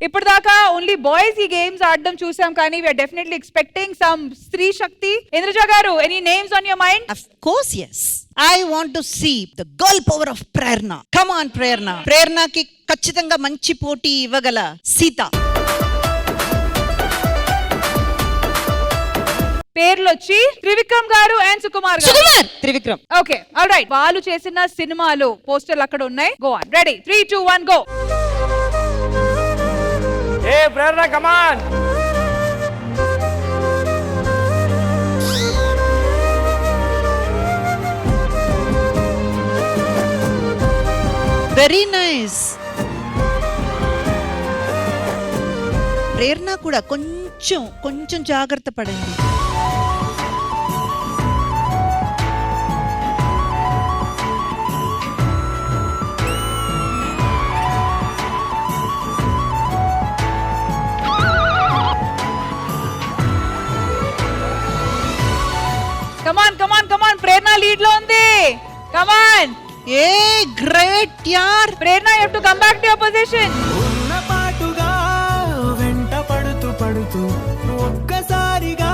Speaker 2: ఇప్పుడు దాకా ఓన్లీ బాయ్స్ ఈ గేమ్స్ ఆడడం చూసాం, కానీ వీఆర్ డెఫినెట్లీ ఎక్స్పెక్టింగ్ సమ్ స్త్రీ శక్తి. ఇంద్రజ గారు, any names on your mind?
Speaker 9: Of course, yes. I want to see the girl power of Prerna. Come on, Prerna. ప్రేరణకి ఖచ్చితంగా మంచి పోటీ ఇవ్వగల సీత.
Speaker 2: పేర్లు వచ్చి త్రివిక్రమ్ గారు and Sukumar garu.
Speaker 9: Trivikram.
Speaker 2: Okay, all right. వాళ్ళు చేసిన సినిమాలు పోస్టర్లు అక్కడ ఉన్నాయి. Go on. Ready, 3, 2, 1 go.
Speaker 5: ఏ Prerana, come on.
Speaker 9: Very nice. Prerana కూడా కొంచెం జాగ్రత్త పడండి.
Speaker 2: కమాన్. ప్రేరణ లీడ్ లో ఉంది. కమాన్.
Speaker 9: ఏ గ్రేట్ యార్.
Speaker 2: Prerana, you have to come back to your position.
Speaker 3: ఉన్న పాటుగా వెంట పడుతూ ఒక్కసారిగా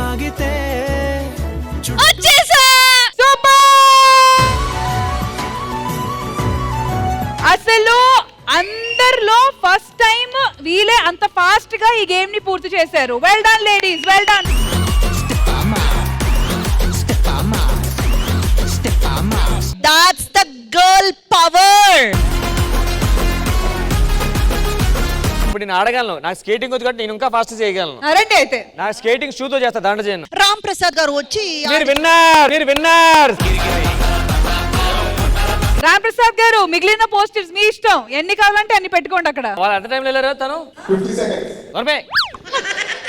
Speaker 3: ఆగితే
Speaker 10: వచ్చేసా.
Speaker 2: సూపర్. అసలు అందరిలో ఫస్ట్ టైం వీలే అంత ఫాస్ట్ గా ఈ గేమ్ ని పూర్తి చేశారు. Well done ladies, well done.
Speaker 9: That's the girl power.
Speaker 5: ఇప్పుడు నేను ఆడగలను, నాకు స్కేటింగ్ వచ్చి కాబట్టి నేను ఇంకా ఫాస్ట్ చేయగలను.
Speaker 2: రండి అయితే.
Speaker 5: నా స్కేటింగ్ షూతో చేస్తా, దాంట్లో చేయను.
Speaker 9: రామ్ ప్రసాద్ గారు వచ్చి
Speaker 5: మీరు విన్నర్.
Speaker 2: రామ్ ప్రసాద్ గారు మిగిలిన పోస్టర్స్ మీ ఇష్టం, ఎన్ని కావాలంటే అన్ని పెట్టుకోండి అక్కడ.
Speaker 5: వాళ్ళు ఎంత టైంలో వెళ్ళారు తను?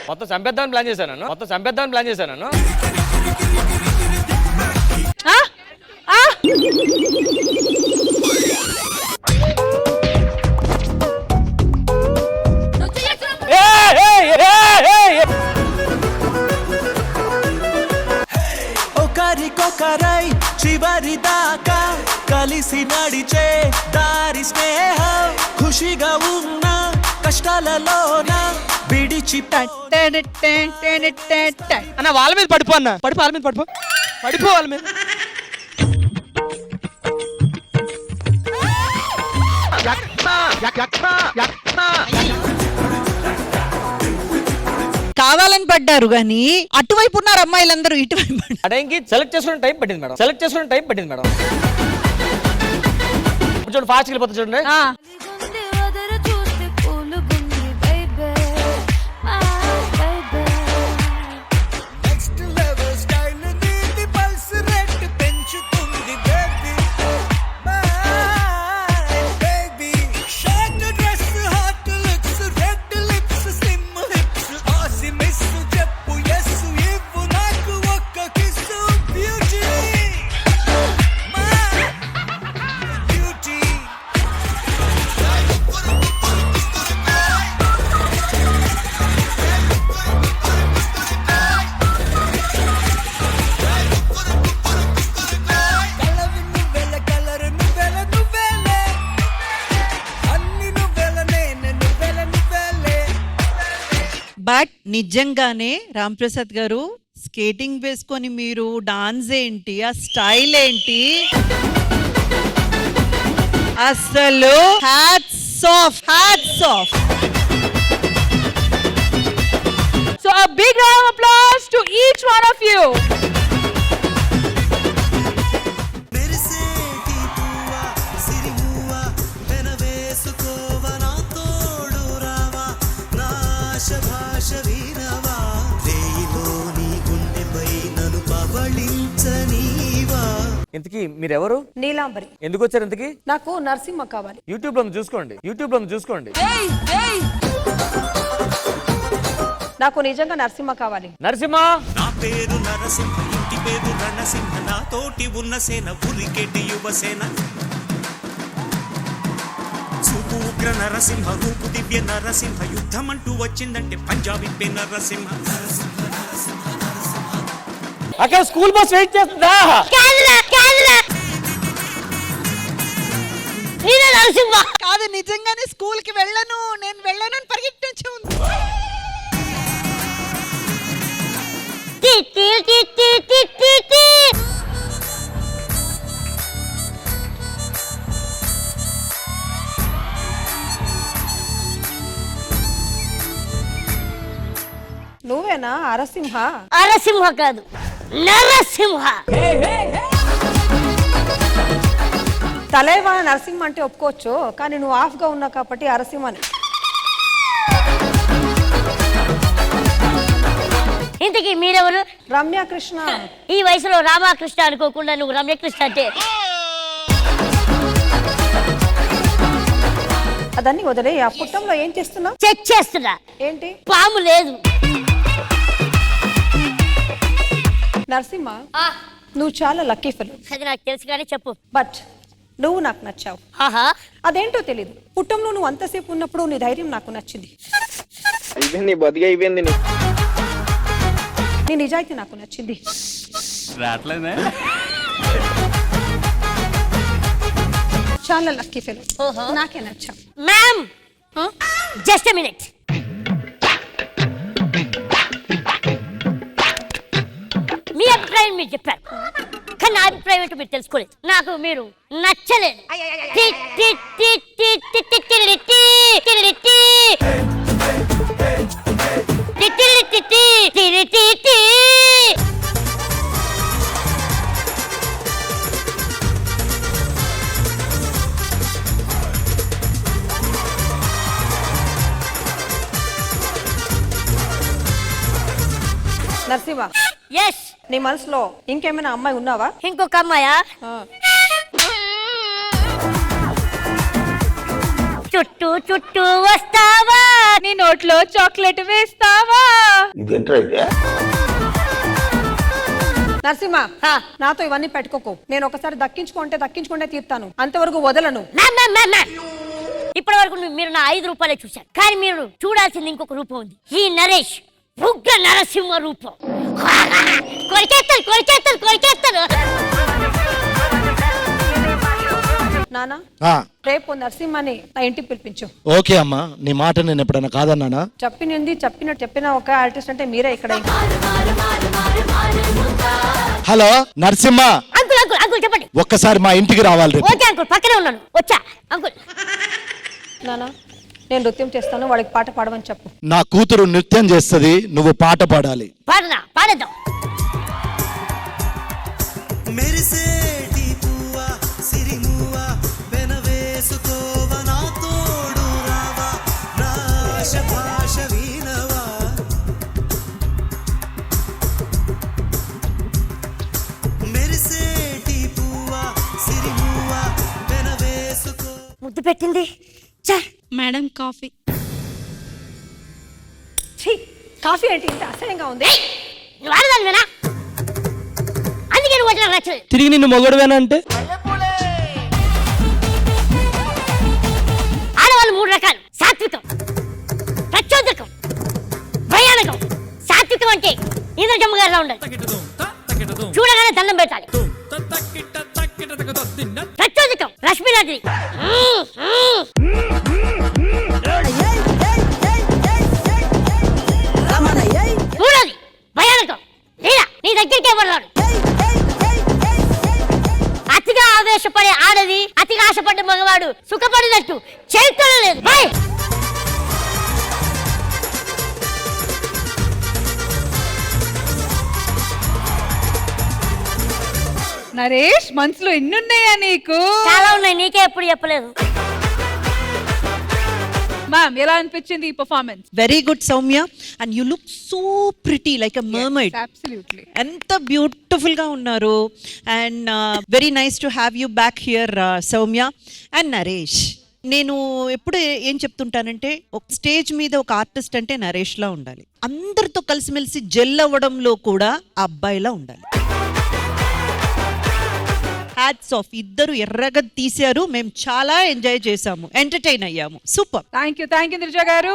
Speaker 5: మొత్తం చంపేద్దామని ప్లాన్ చేశాను నేను.
Speaker 2: ఆ? ఆ?
Speaker 3: ఒకరికొకరై చివరి దాకా కలిసి నడిచే దారి స్నేహం, ఖుషిగా ఉన్న కష్టాలలోన విడిచి
Speaker 5: అన్న వాళ్ళ మీద పడిపో, అన్న వాళ్ళ మీద పడిపో వాళ్ళ మీద.
Speaker 9: కావాలని పడ్డారు గాని అటువైపు ఉన్నారు అమ్మాయిలందరూ ఇటువైపు పడ్డారు.
Speaker 5: అడేంకి సెలెక్ట్ చేసుకునే టైం పట్టింది మేడం. ఇప్పుడు చూడండి, ఫాస్ట్ వెళ్ళిపోతుంది చూడండి.
Speaker 2: ఆ.
Speaker 11: గుండె వదర చూస్తే కూలు గుండి baby my baby
Speaker 3: next level style నీది పల్స్ రేట్ పెంచుతుంది baby my baby. Short dress hot looks red lips slim hips ఆసి మిస్ చెప్పు ఎస్ ఇవ్వు నాకు ఒక్క kiss beauty my beauty. Colour నువ్వెల అన్ని నువ్వెలే.
Speaker 9: బట్ నిజంగానే రామ్ ప్రసాద్ గారు స్కేటింగ్ వేసుకొని మీరు డాన్స్ ఏంటి, ఆ స్టైల్ ఏంటి, అసలు hats off.
Speaker 2: So a big round of applause to each one of you.
Speaker 3: మెరిసేటి పువ్వా సిరిమువ్వా వెనవేసుకోవ నా తోడు రావా నా ఆశ భాష వీరవా రేయిలో నీ గుండెపై నన్ను పవళించనీవా.
Speaker 5: ఇంతకీ మీరెవరు?
Speaker 12: నీలాంబరి.
Speaker 5: ఎందుకు వచ్చారు ఇంతకీ?
Speaker 12: నాకు నరసింహ కావాలి.
Speaker 5: యూట్యూబ్ లో చూసుకోండి.
Speaker 12: నాకు నిజంగా నరసింహ కావాలి.
Speaker 5: నరసింహ
Speaker 3: నా పేరు నరసింహ, ఇంటి పేరు రణసింహ, నా తోటి ఉన్న సేన ఉరికెటి యువసేన. చూపు ఉగ్ర నరసింహ, రూపు దివ్య నరసింహ, యుద్ధం అంటూ వచ్చిందంటే పంజాబీ పే నరసింహ.
Speaker 5: అక్కడ స్కూల్ బస్ వెయిట్ చేస్తుందా?
Speaker 10: నరసింహ
Speaker 9: కాదు, నిజంగానే స్కూల్ కి నేను వెళ్ళను అని పరిగెట్టించి ఉంది.
Speaker 12: నువ్వేనా అరసింహ?
Speaker 10: అరసింహ కాదు, నరసింహ.
Speaker 12: తలేవా నరసింహ అంటే ఒప్పుకోవచ్చు, కానీ నువ్వు ఆఫ్ గా ఉన్నావు కాబట్టి అరసింహని.
Speaker 10: ఇంతకీ మీరెవరు?
Speaker 12: రమ్యకృష్ణ.
Speaker 10: ఈ వయసులో రామకృష్ణ అనుకోకుండా నువ్వు రమ్యకృష్ణ అంటే
Speaker 12: అదన్నీ వదిలే. ఆ పుట్టంలో ఏం చేస్తున్నావు?
Speaker 10: చెక్ చేస్తున్నా.
Speaker 12: ఏంటి?
Speaker 10: పాము లేదు.
Speaker 12: నరసింహ, నువ్వు చాలా లక్కీ ఫెలో.
Speaker 10: అది నాకు తెలుసు కానీ చెప్పు.
Speaker 12: బట్ నువ్వు నాకు నచ్చావు.
Speaker 10: ఆహా,
Speaker 12: అదేంటో తెలీదు. పుట్టంలో నువ్వు అంతసేపు ఉన్నప్పుడు నీ ధైర్యం నాకు నచ్చింది. నీ నిజాయితీ నాకు నచ్చింది. చాలా లక్కీ ఫెలో.
Speaker 10: ఓహో.
Speaker 12: నాకే నచ్చావు.
Speaker 10: Ma'am just a minute. మీ అభిప్రాయం మీరు చెప్పారు, కానీ నా అభిప్రాయం ఏంటో మీరు తెలుసుకోలేదు. నాకు మీరు నచ్చలేదు.
Speaker 12: నరసింహ,
Speaker 10: ఎస్.
Speaker 12: నీ మనసులో ఇంకేమైనా అమ్మాయి ఉన్నావా?
Speaker 10: ఇంకొక అమ్మాయా? చుట్టూ చుట్టూ వస్తావా,
Speaker 2: నీ నోట్లో చాక్లెట్ వేస్తావా?
Speaker 12: నరసింహ, నాతో ఇవన్నీ పెట్టుకోకు. నేను ఒకసారి దక్కించుకుంటే తీర్తాను, అంతవరకు వదలను.
Speaker 10: ఇప్పటి వరకు మీరు నా 5 రూపాయలే చూశారు, కానీ మీరు చూడాల్సింది ఇంకొక రూపం ఉంది. ఈ నరేష్ ఉగ్ర నరసింహ రూపం. కొరికేస్తారు.
Speaker 12: నానా,
Speaker 7: ఆ,
Speaker 12: రేపు నరసింహని నా ఇంటికి పిలిపించు.
Speaker 7: ఓకే అమ్మా, నీ మాట నేను ఎప్పుడైనా కాదన్నానా?
Speaker 12: చెప్పిన ఒక ఆర్టిస్ట్ అంటే మీరే ఇక్కడ.
Speaker 7: హలో నరసింహ,
Speaker 10: అంకుల్ చెప్పండి.
Speaker 7: ఒక్కసారి మా ఇంటికి రావాలి రేపు.
Speaker 10: ఓకే అంకుల్, పక్కనే ఉన్నాను, వచ్చా అంకుల్.
Speaker 12: నానా, నేను నృత్యం చేస్తాను, వాడికి పాట పాడమని చెప్పు.
Speaker 7: నా కూతురు నృత్యం చేస్తుంది, నువ్వు పాట పాడాలి.
Speaker 10: పాడేద్దాం.
Speaker 3: మెరిసేటి పువ్వా సిరిమువ్వా వెనవేసుకోవా నా తోడు రావా నా ఆశ భాష వినవా మెరిసేటి పువ్వా సిరిమువ్వా వెనవేసుకో.
Speaker 10: ముద్దు పెట్టింది.
Speaker 11: Madam coffee.
Speaker 12: కాఫీ అంటే ఇంత అసహ్యంగా ఉంది.
Speaker 10: వాడదానివేనా? అందుకే నువ్వు వచ్చిన నచ్చలేదు.
Speaker 5: తిరిగి నిన్ను మొగడువేనా అంటే?
Speaker 10: ఆడవాళ్ళు 3 రకాలు: సాత్వికం, ప్రచోదకం, భయానకం. సాత్వికం అంటే ఇంద్రజమ్మ గారిలా ఉండాలి, చూడగానే దండం పెట్టాలి. ప్రచోదకం రష్మి లాంటిది, మూడోది భయానకం, లేదా నీ దగ్గరికి ఎవరు రాడు. అతిగా ఆవేశపడే ఆడది, అతిగా ఆశపడ్డ మగవాడు సుఖపడినట్టు చరిత్రలో లేదు.
Speaker 2: నరేష్, మనసులో ఎన్నున్నాయా నీకు?
Speaker 10: చాలా ఉన్నాయి, నీకే ఎప్పుడు చెప్పలేదు.
Speaker 2: మ్యామ్, ఎలా అనిపించింది ఈ performance?
Speaker 9: Very good Soumya, and you look so pretty like a mermaid.
Speaker 2: Absolutely.
Speaker 9: ఎంత బ్యూటిఫుల్ గా ఉన్నారు. And very nice to have you back here Soumya and Naresh. నేను ఎప్పుడు ఏం చెప్తుంటానంటే, ఒక స్టేజ్ మీద ఒక ఆర్టిస్ట్ అంటే నరేష్ లా ఉండాలి. అందరితో కలిసిమెలిసి జెల్ అవ్వడంలో కూడా ఆ అబ్బాయిలా ఉండాలి. హ్యాట్స్ ఆఫ్, ఇద్దరు ఎర్రగా తీశారు. మేము చాలా ఎంజాయ్ చేసాము, ఎంటర్టైన్ అయ్యాము. సూపర్.
Speaker 2: థ్యాంక్ యూ నిర్జ గారు.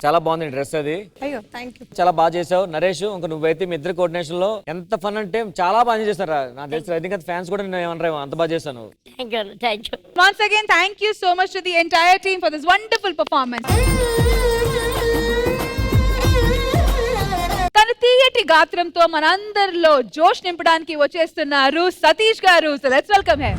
Speaker 5: చాలా బాగుంది డ్రెస్ అది.
Speaker 12: అయ్యో, థ్యాంక్ యూ.
Speaker 5: చాలా బాగా చేసావు నరేష్. ఇంకా నువ్వైతే మీ ఇద్దరు కోఆర్డినేషన్ లో ఎంత ఫన్ అంటే చాలా బాగా చేస్తారా. నాకు తెలిసి ఐ థింక్ ఫ్యాన్స్ కూడా నేను ఏమన్నారేమో, అంత బాగా చేశాను.
Speaker 10: Thank you.
Speaker 2: Once again, thank you so much to the entire team for this wonderful performance. తన తీయటి గాత్రంతో మనందరిలో జోష్ నింపడానికి వచ్చేస్తున్నారు సతీష్ గారు. So let's welcome him.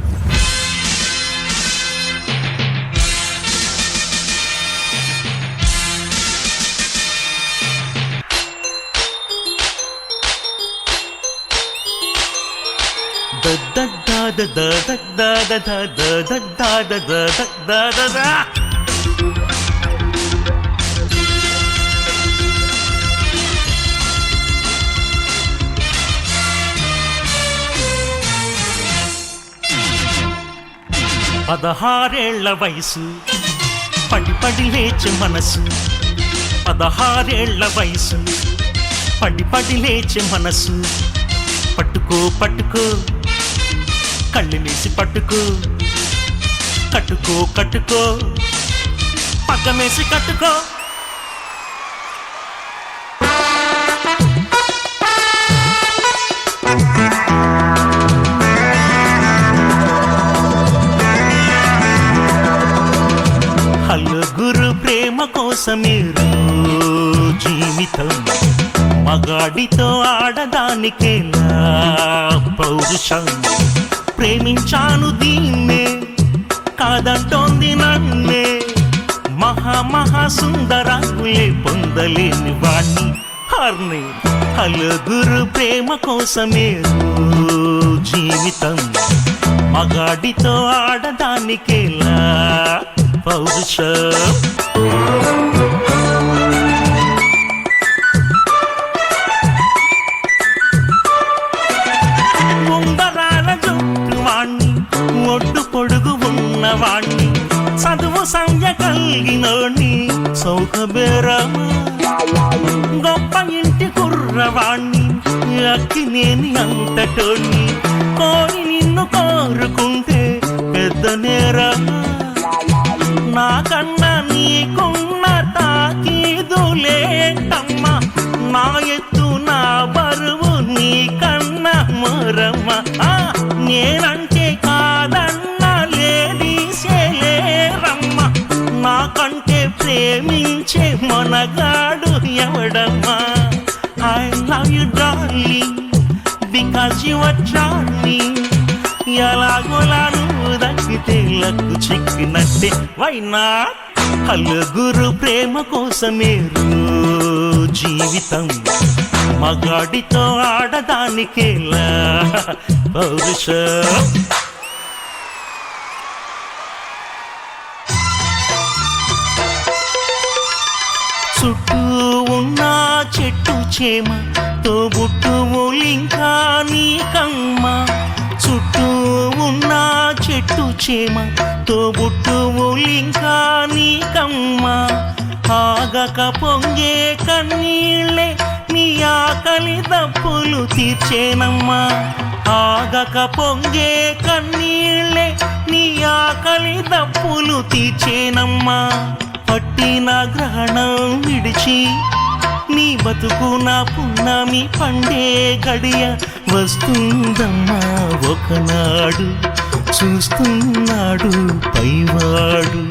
Speaker 4: పదహారేళ్ల వయసు, పడి పడి లేచే మనసు. 16 వయసు, పడి పడి లేచే మనసు. పట్టుకో పట్టుకో, కళ్ళు నేసి పట్టుకో, కట్టుకో కట్టుకో, పక్కమేసి కట్టుకో. హలుగురు ప్రేమ కోసమే జీవితం, మగాడితో ఆడదానికే నా పౌరుషం. ప్రేమించాను దీన్నే, కాదంటోంది నన్నే. మహా సుందరాకులే పొందలేని వాణ్ణి హర్ని. హలుగురు ప్రేమ కోసమే జీవితం, మగాడితో ఆడదానికే నా పౌరుషం. చౌకబేరమా గొప్ప ఇంటి కుర్రవాణ్ణి అక్కినేని అంతటోణ్ణి కోరి నిన్ను కోరుకుంటే పెద్ద నేరమా నాకన్నా నీకున్న తాకీదులేటమ్మా నా ఎత్తు నా బరువు నీకన్నా మరమ్మా నేనంటే కాదన్నా లేడీసేలేరమ్మా నాకంటే ప్రేమించే మనగాడు ఎవడమ్మా I love you darling because you are charming ఎలాగోలా నువ్వు దక్కితే లక్కు చిక్కినట్టే వైనా హల్లుగురు ప్రేమ కోసమే జీవితం మగాడితో ఆడదానికేలా పౌరుషం చుట్టూ ఉన్న చెట్టు చేమ తోబుట్టువులింకా నీకమ్మ చుట్టూ ఉన్న చెట్టు చేమ తోబుట్టువులింకా నీకమ్మ ఆగక పొంగే కన్నీళ్ళే నీ ఆకలి దప్పులు తీర్చేనమ్మా ఆగక పొంగే కన్నీళ్ళే నీ ఆకలి దప్పులు తీర్చేనమ్మా పట్టిన గ్రహణం విడిచి నీ బతుకు నా పున్నమి పండే గడియ వస్తుందమ్మా ఒకనాడు చూస్తున్నాడు పైవాడు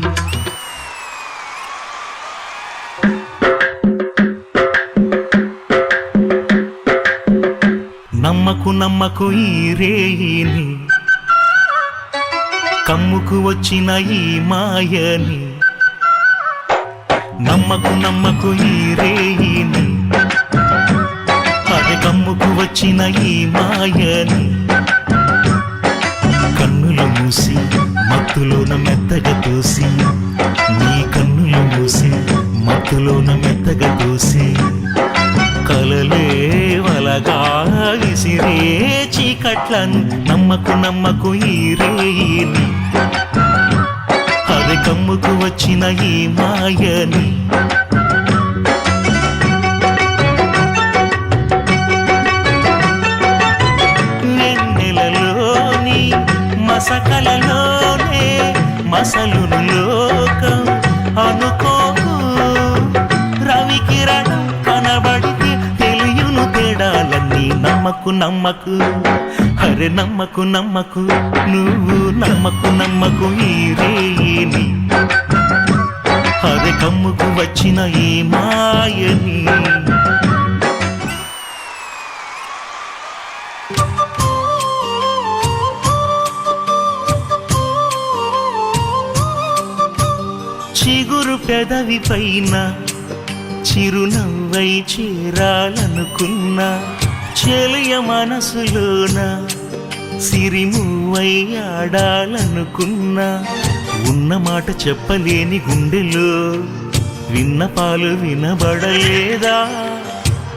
Speaker 4: నమ్మకు నమ్మకు ఈ రేయిని కమ్ముకు వచ్చిన ఈ మాయని నమ్మకు నమ్మకు ఈ రేయిని అది కమ్ముకు వచ్చిన ఈ మాయని కన్నులు మూసి మత్తులోన మెత్తగా తోసి నీ కన్నులు మూసి మత్తులోన మెత్తగా తోసి కలలే వలగా విసిరే చీకట్లను నమ్మకు నమ్మకు ఈ రేయిని అది కమ్ముకు వచ్చిన ఈ మాయని వెన్నెలలోని మసకలలోనే మసలును లోకం అనుకోకు రవికిరణం కనబడితే తెలియును తేడాలన్నీ నమ్మకు నమ్మకు అరే నమ్మకు నమ్మకు నువ్వు నమ్మకు నమ్మకు ఈ రేయిని అరే కమ్ముకు వచ్చిన ఈ మాయని చిగురు పెదవి పైన చిరునవ్వై చేరాలనుకున్నా చెలియ మనసులోన సిరిమువ్వై ఆడాలనుకున్నా ఉన్న మాట చెప్పలేని గుండెలో విన్నపాలు వినబడలేదా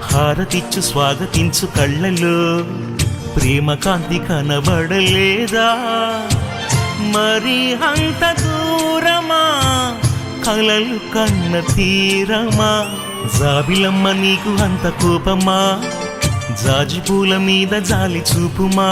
Speaker 4: హారతిచ్చు స్వాగతించు కళ్ళలో ప్రేమ కాంతి కనబడలేదా మరి అంత దూరమా కలలు కన్న తీరమా జాబిలమ్మ నీకు అంత కోపమా జాజి పూల మీద జాలి చూపుమా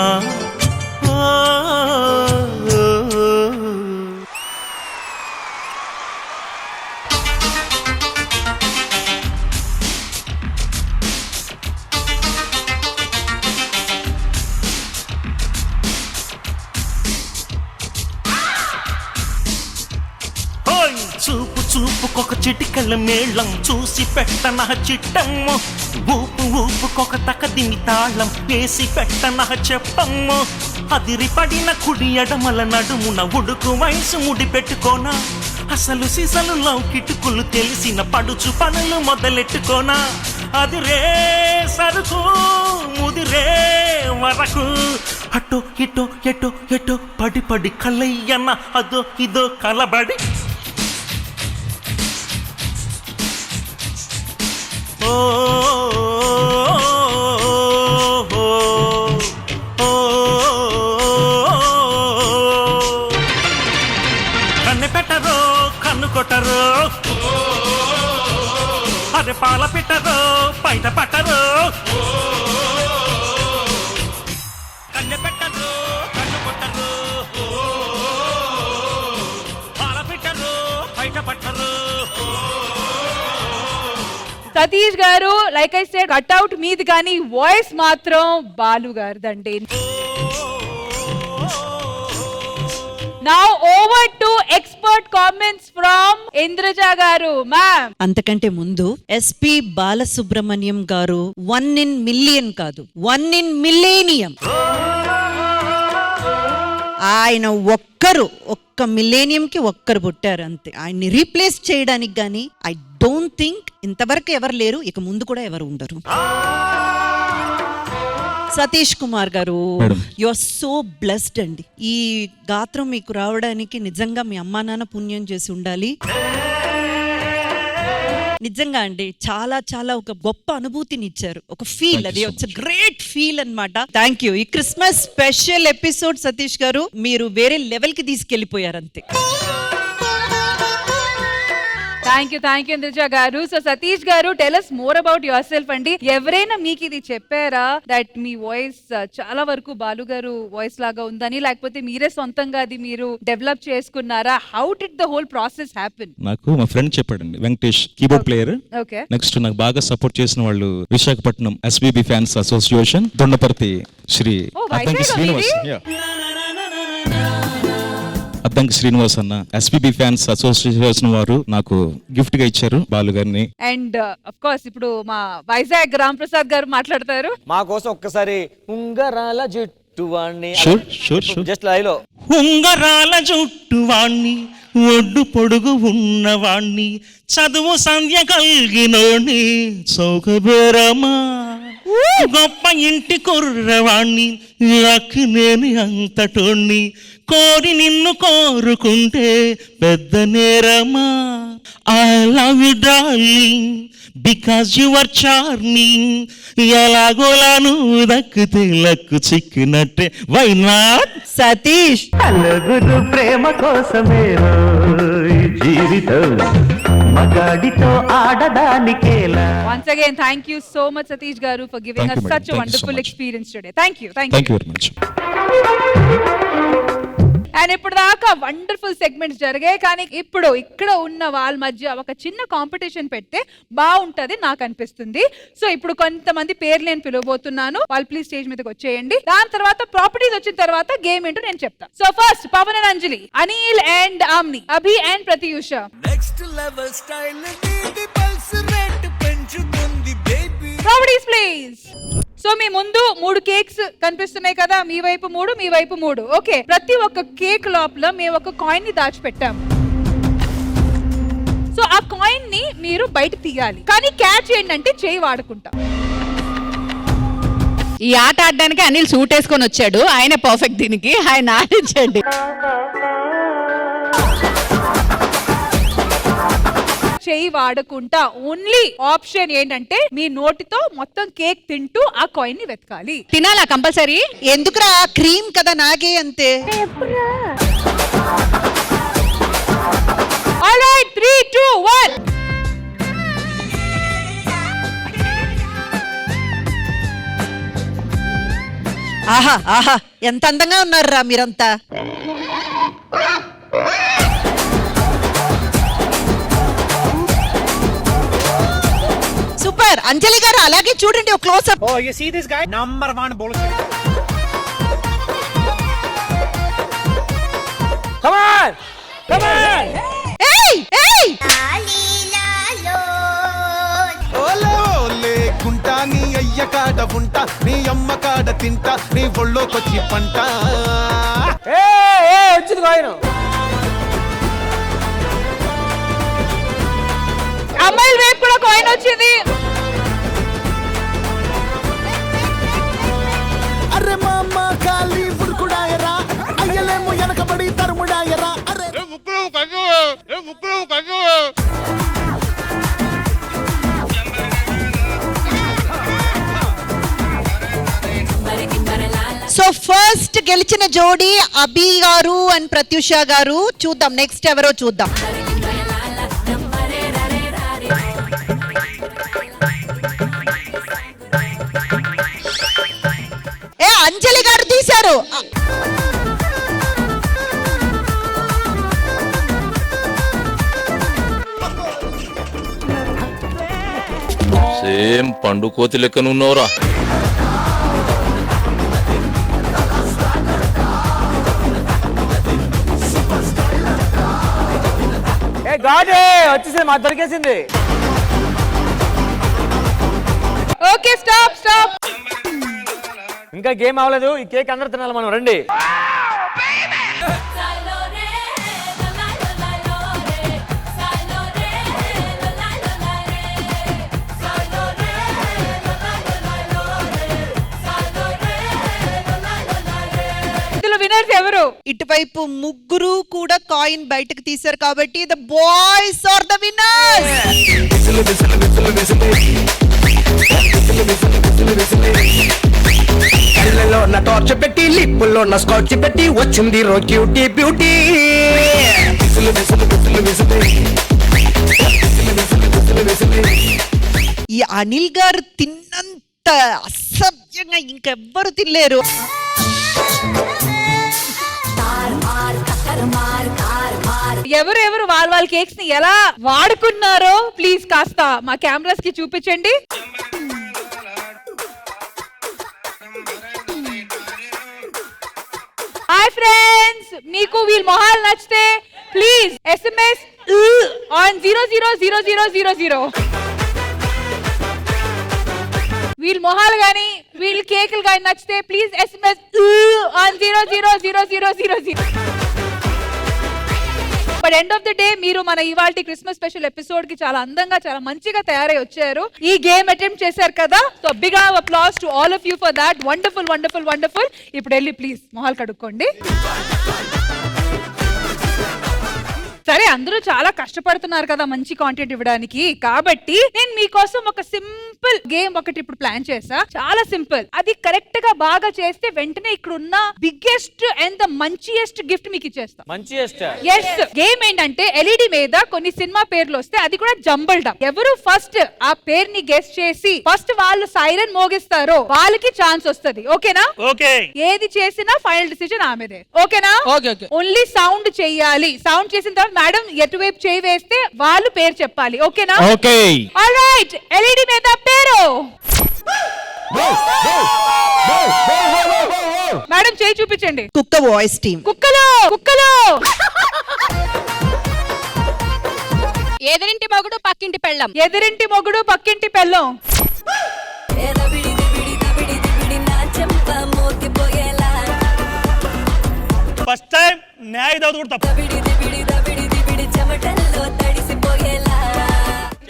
Speaker 4: చూపు చూపుకొక చిటికల మేళం చూసి పెట్టన చిట్టమ్ము ఊపు ఊపుకొక తకదిమి తాళం వేసి పెట్టన చెప్పమ్ము అదిరి పడిన కుడి ఎడమల నడుమున ఉడుకు వయసు ముడి పెట్టుకోనా అసలు సిసలు కిటుకులు తెలిసిన పడుచు పనులు మొదలెట్టుకోనా అది రే సరుకు ముదిరే వరకు అటో ఇటో ఎటో ఎటో పడి పడి కలయ్యన్న అదో ఇదో కలబడి కన్ను పెట్టరో కన్ను కొట్టరో ఒరే పాల పెట్టరు బయట పట్టరు కన్నె పెట్టరు కన్ను కొట్టరు పాల పెట్టరు బయట పట్టరు.
Speaker 2: సతీష్ గారు లైక్ ఐ సెడ్ కట్అవుట్ మీది కానీ వాయిస్ మాత్రం బాలు గారిదండి. Now over to expert comments from Indraja garu. Ma'am,
Speaker 9: అంతకంటే ముందు ఎస్పి బాలసుబ్రహ్మణ్యం గారు 1 in million కాదు, 1 in millennium. ఆయన ఒక్క మిలేనియం కి ఒక్కరు పుట్టారు అంతే. ఆయన్ని రీప్లేస్ చేయడానికి గానీ ఐ డోంట్ థింక్ ఇంతవరకు ఎవరు లేరు, ఇక ముందు కూడా ఎవరు ఉండరు. సతీష్ కుమార్ గారు, యు ఆర్ సో బ్లెస్డ్ అండి. ఈ గాత్రం మీకు రావడానికి నిజంగా మీ అమ్మా నాన్న పుణ్యం చేసి ఉండాలి. నిజంగా అండి, చాలా చాలా ఒక గొప్ప అనుభూతిని ఇచ్చారు, ఒక ఫీల్, అది ఒక గ్రేట్ ఫీల్ అన్నమాట. Thank you. ఈ క్రిస్మస్ స్పెషల్ ఎపిసోడ్ సతీష్ గారు మీరు వేరే లెవెల్ కి తీసుకెళ్లిపోయారు అంతే.
Speaker 2: థ్యాంక్ యూ ఇంద్రజ గారు. సో సతీష్ గారు, tell us more about your self అండి. ఎవరైనా మీకు ఇది చెప్పారా దట్ మీ వాయిస్ చాలా వరకు బాలు గారు వాయిస్ లాగా ఉందని, లేకపోతే మీరే సొంతంగా అది మీరు డెవలప్ చేసుకున్నారా? How did the whole process happen?
Speaker 13: నాకు మా ఫ్రెండ్ చెప్పాడండి, Venkatesh, keyboard player.
Speaker 2: Okay.
Speaker 13: Next నాకు బాగా సపోర్ట్ చేసిన వాళ్ళు Visakhapatnam SBB fans association, Dondaparthi Sri Addanki Srinivas. Addanki Srinivas అన్న ఎస్బీబీ ఫ్యాన్స్ అసోసియేషన్ వారు నాకు గిఫ్ట్ గా ఇచ్చారు బాలు గారిని.
Speaker 2: అండ్ ఆఫ్ కోర్స్ ఇప్పుడు మా వైజాగ్ రామ్ ప్రసాద్ గారు మాట్లాడతారు.
Speaker 5: మా కోసం ఒక్కసారి ఉంగరాల జుట్టు వాణ్ణి
Speaker 13: జస్ట్
Speaker 5: లైవ్లో.
Speaker 4: ఉంగరాల జుట్టు వాణ్ణి, ఒడ్డు పొడుగు ఉన్నవాణ్ణి, చదువు సంధ్య కలిగినోణ్ణి, సౌకబేరమా గొప్ప ఇంటి కుర్రవాణ్ణి, లక్ష్మేని అంతటోణ్ణి, కోరి నిన్ను కోరుకుంటే పెద్ద నేరమా. I love you darling because you are charming, ఎలాగోలా నువ్వు దక్కితే లక్కు చిక్కినట్టే, వై నాట్?
Speaker 9: సతీష్,
Speaker 4: నలుగురు ప్రేమ కోసమే జీవితం, మగాడితో ఆడదానికేలా.
Speaker 2: Once again, thank you so much Satish garu for giving
Speaker 13: Thank
Speaker 2: us
Speaker 13: you, madam.
Speaker 2: such a
Speaker 13: Thank you so
Speaker 2: wonderful
Speaker 13: much.
Speaker 2: experience today. Thank you.
Speaker 13: Thank you very much.
Speaker 2: And ఇప్పుడు దాకా వండర్ఫుల్ సెగ్మెంట్స్ జరిగాయి, కానీ ఇప్పుడు ఇక్కడ ఉన్న వాళ్ళ మధ్య ఒక చిన్న కాంపిటీషన్ పెడితే బాగుంటది నాకు అనిపిస్తుంది. సో ఇప్పుడు కొంతమంది పేర్లు నేను పిలవబోతున్నాను, వాళ్ళు ప్లీజ్ స్టేజ్ మీదకి వచ్చేయండి. దాని తర్వాత ప్రాపర్టీస్ వచ్చిన తర్వాత గేమ్ ఏంటో నేను చెప్తాను. So first Pavan and Anjali, Anil and Amni, Abhi and Pratyusha.
Speaker 3: Next level style నీది పల్స్ రేట్ పెంచుతుంది బేబీ.
Speaker 2: Properties please. సో మీ ముందు 3 కేక్స్ కనిపిస్తున్నాయి కదా, మీ వైపు 3, మీ వైపు 3. ఓకే, ప్రతి ఒక్క కేక్ లోపల మేము ఒక కాయిన్ ని దాచిపెట్టాము. సో ఆ కాయిన్ ని మీరు బయట తీయాలి, కానీ క్యాచ్ ఏంటంటే చేయి వాడుకుంటా.
Speaker 10: ఈ ఆట ఆడడానికి అనిల్ సూట్ వేసుకొని వచ్చాడు, ఆయన పర్ఫెక్ట్ దీనికి, ఆయన ఆడించండి.
Speaker 2: చేయి వాడకుండా ఓన్లీ ఆప్షన్ ఏంటంటే మీ నోటితో మొత్తం కేక్ తింటూ ఆ కాయిన్ ని వెతకాలి.
Speaker 10: తినాలా కంపల్సరీ?
Speaker 9: ఎందుకురా, క్రీమ్ కదా, నాగే అంతే.
Speaker 2: ఆల్రైట్, 3, 2, 1.
Speaker 9: ఆహా ఆహా, ఎంత అందంగా ఉన్నారురా మీరంతా. సూపర్. అంజలి గారు అలాగే చూడండి, ఒక close up.
Speaker 4: Oh, you see this guy? Number 1 bullshit.
Speaker 5: Come on! Come on!
Speaker 9: ఏయ్ ఏయ్,
Speaker 3: ఓలే ఓలే గుంటా, నీ అయ్య కాడ ఉంటా, నీ అమ్మ కాడ తింటా, నీ ఒళ్ళోకొచ్చి పంట.
Speaker 5: వచ్చింది కాయిన్.
Speaker 2: అమ్మాయిల వైపు కూడా కాయిన్ వచ్చింది.
Speaker 3: అరే మామ ఖాళీ ఉరుకుడాయరా, అయ్యలేమో వెనకబడి తరుముడాయరా. అరే
Speaker 9: సో ఫస్ట్ గెలిచిన జోడీ అభి గారు అండ్ ప్రత్యూష గారు. చూద్దాం నెక్స్ట్ ఎవరో చూద్దాం. చేశారు.
Speaker 13: సేమ్ పండు కోతి లెక్కనున్నవరా.
Speaker 5: వచ్చేసింది మా దొరికేసింది.
Speaker 2: Okay stop stop.
Speaker 5: ఇంకా గేమ్ అవ్వలేదు, ఈ కేక్ అందరు తినాలి మనం, రండి.
Speaker 2: విన్నర్స్ ఎవరు?
Speaker 9: ఇటువైపు ముగ్గురు కూడా కాయిన్ బయటకు తీశారు కాబట్టి the boys are the winners.
Speaker 3: కళ్ళలో నా టార్చ్ పెట్టి లిప్పుల్లో నా స్కాచ్ పెట్టి వచ్చింది రో క్యూటీ బ్యూటీ.
Speaker 9: ఈ అనిల్ గారు తిన్నంత అసభ్యంగా ఇంకెవ్వరు తినలేరు.
Speaker 2: ఎవరు వాళ్ళ కేక్స్ ని ఎలా వాడుకున్నారో ప్లీజ్ కాస్త మా కెమెరాస్ కి చూపించండి. హాయ్ ఫ్రెండ్స్, మీకు వీళ్ళ మొహాలు నచ్చితే ప్లీజ్ SMS ఆన్ 000000. వీళ్ళ మొహాలు గానీ వీళ్ళ కేకులు కానీ నచ్చితే please SMS on 000000. But end of the day మీరు మన ఇవాల్టి క్రిస్మస్ స్పెషల్ ఎపిసోడ్ కి చాలా అందంగా చాలా మంచిగా తయారై వచ్చారు. ఈ గేమ్ అటెంప్ట్ చేశారు కదా, so big applause to all of you for that. Wonderful wonderful wonderful. ఇప్పుడు వెళ్ళి ప్లీజ్ మొహాలు కడుక్కోండి. సరే, అందరూ చాలా కష్టపడుతున్నారు కదా మంచి కాంటెంట్ ఇవ్వడానికి, కాబట్టి నేను మీకోసం ఒక సింపుల్ గేమ్ ఒకటి ఇప్పుడు ప్లాన్ చేసా. చాలా సింపుల్. అది కరెక్ట్ గా బాగా చేస్తే వెంటనే ఇక్కడ ఉన్న బిగ్గెస్ట్ అండ్ ద మంచియెస్ట్ గిఫ్ట్ మీకు ఇచ్చేస్తా. ఎస్, గేమ్ ఏంటంటే LED మీద కొన్ని సినిమా పేర్లు వస్తే అది కూడా జంబల్డ్ అప్. ఎవరు ఫస్ట్ ఆ పేరుని గెస్ చేసి ఫస్ట్ వాళ్ళు సైరన్ మోగిస్తారో వాళ్ళకి ఛాన్స్ వస్తది. ఓకేనా?
Speaker 4: ఓకే.
Speaker 2: ఏది చేసినా ఫైనల్ డిసిజన్ ఆమెదే. ఓకేనా?
Speaker 6: Okay okay.
Speaker 2: ఓన్లీ సౌండ్ చెయ్యాలి. సౌండ్ చేసిన తర్వాత మేడం ఎటువైపు చేయి వేస్తే వాళ్ళు పేరు చెప్పాలి. ఓకేనా?
Speaker 1: ఓకే.
Speaker 2: ఆల్రైట్, LED మీద పేరు. మేడం చేయి చూపించండి.
Speaker 9: కుక్క వాయిస్ టీమ్.
Speaker 2: కుక్కలు కుక్కలు.
Speaker 10: ఎదురింటి మొగుడు పక్కింటి పెళ్ళం.
Speaker 2: ఎదురింటి మొగుడు పక్కింటి పెళ్ళం.
Speaker 4: ఫస్ట్ టైం న్యాయ దౌడు కూడా తప్పు.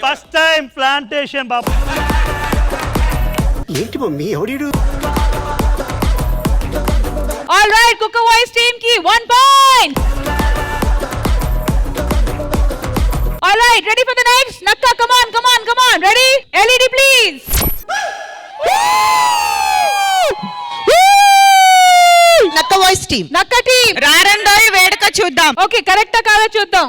Speaker 4: ఫస్ట్ టైం ప్లాంటేషన్ బాబు.
Speaker 3: ఏంటి మమ్మీ ఎవడు?
Speaker 2: ఆల్రైట్, కుక్క వాయిస్ టీమ్ కి 1 point. All right, ready for the next. నక్క, come on come on come on. Ready? LED please.
Speaker 9: నక్క వాయిస్ టీమ్.
Speaker 2: నక్క టీమ్
Speaker 9: రారండోయ్ వేడుక చూద్దాం.
Speaker 2: ఓకే, కరెక్టా కాదా చూద్దాం.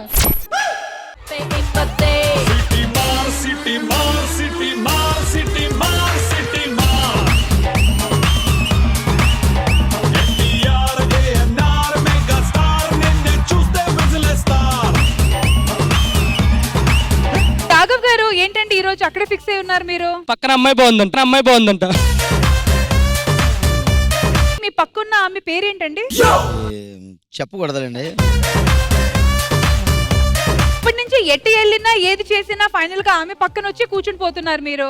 Speaker 2: రాఘవ్ గారు ఏంటండి ఈ రోజు అక్కడే ఫిక్స్ అయి ఉన్నారు మీరు?
Speaker 5: పక్కన అమ్మాయి బాగుందంట.
Speaker 2: మీ పక్కన్న ఆమె పేరేంటండి?
Speaker 3: చెప్పకూడదండి.
Speaker 2: ఇప్పటి నుంచి ఎట్టి వెళ్ళినా ఏది చేసినా ఫైనల్ గా ఆమె పక్కన వచ్చి కూర్చుని పోతున్నారు మీరు.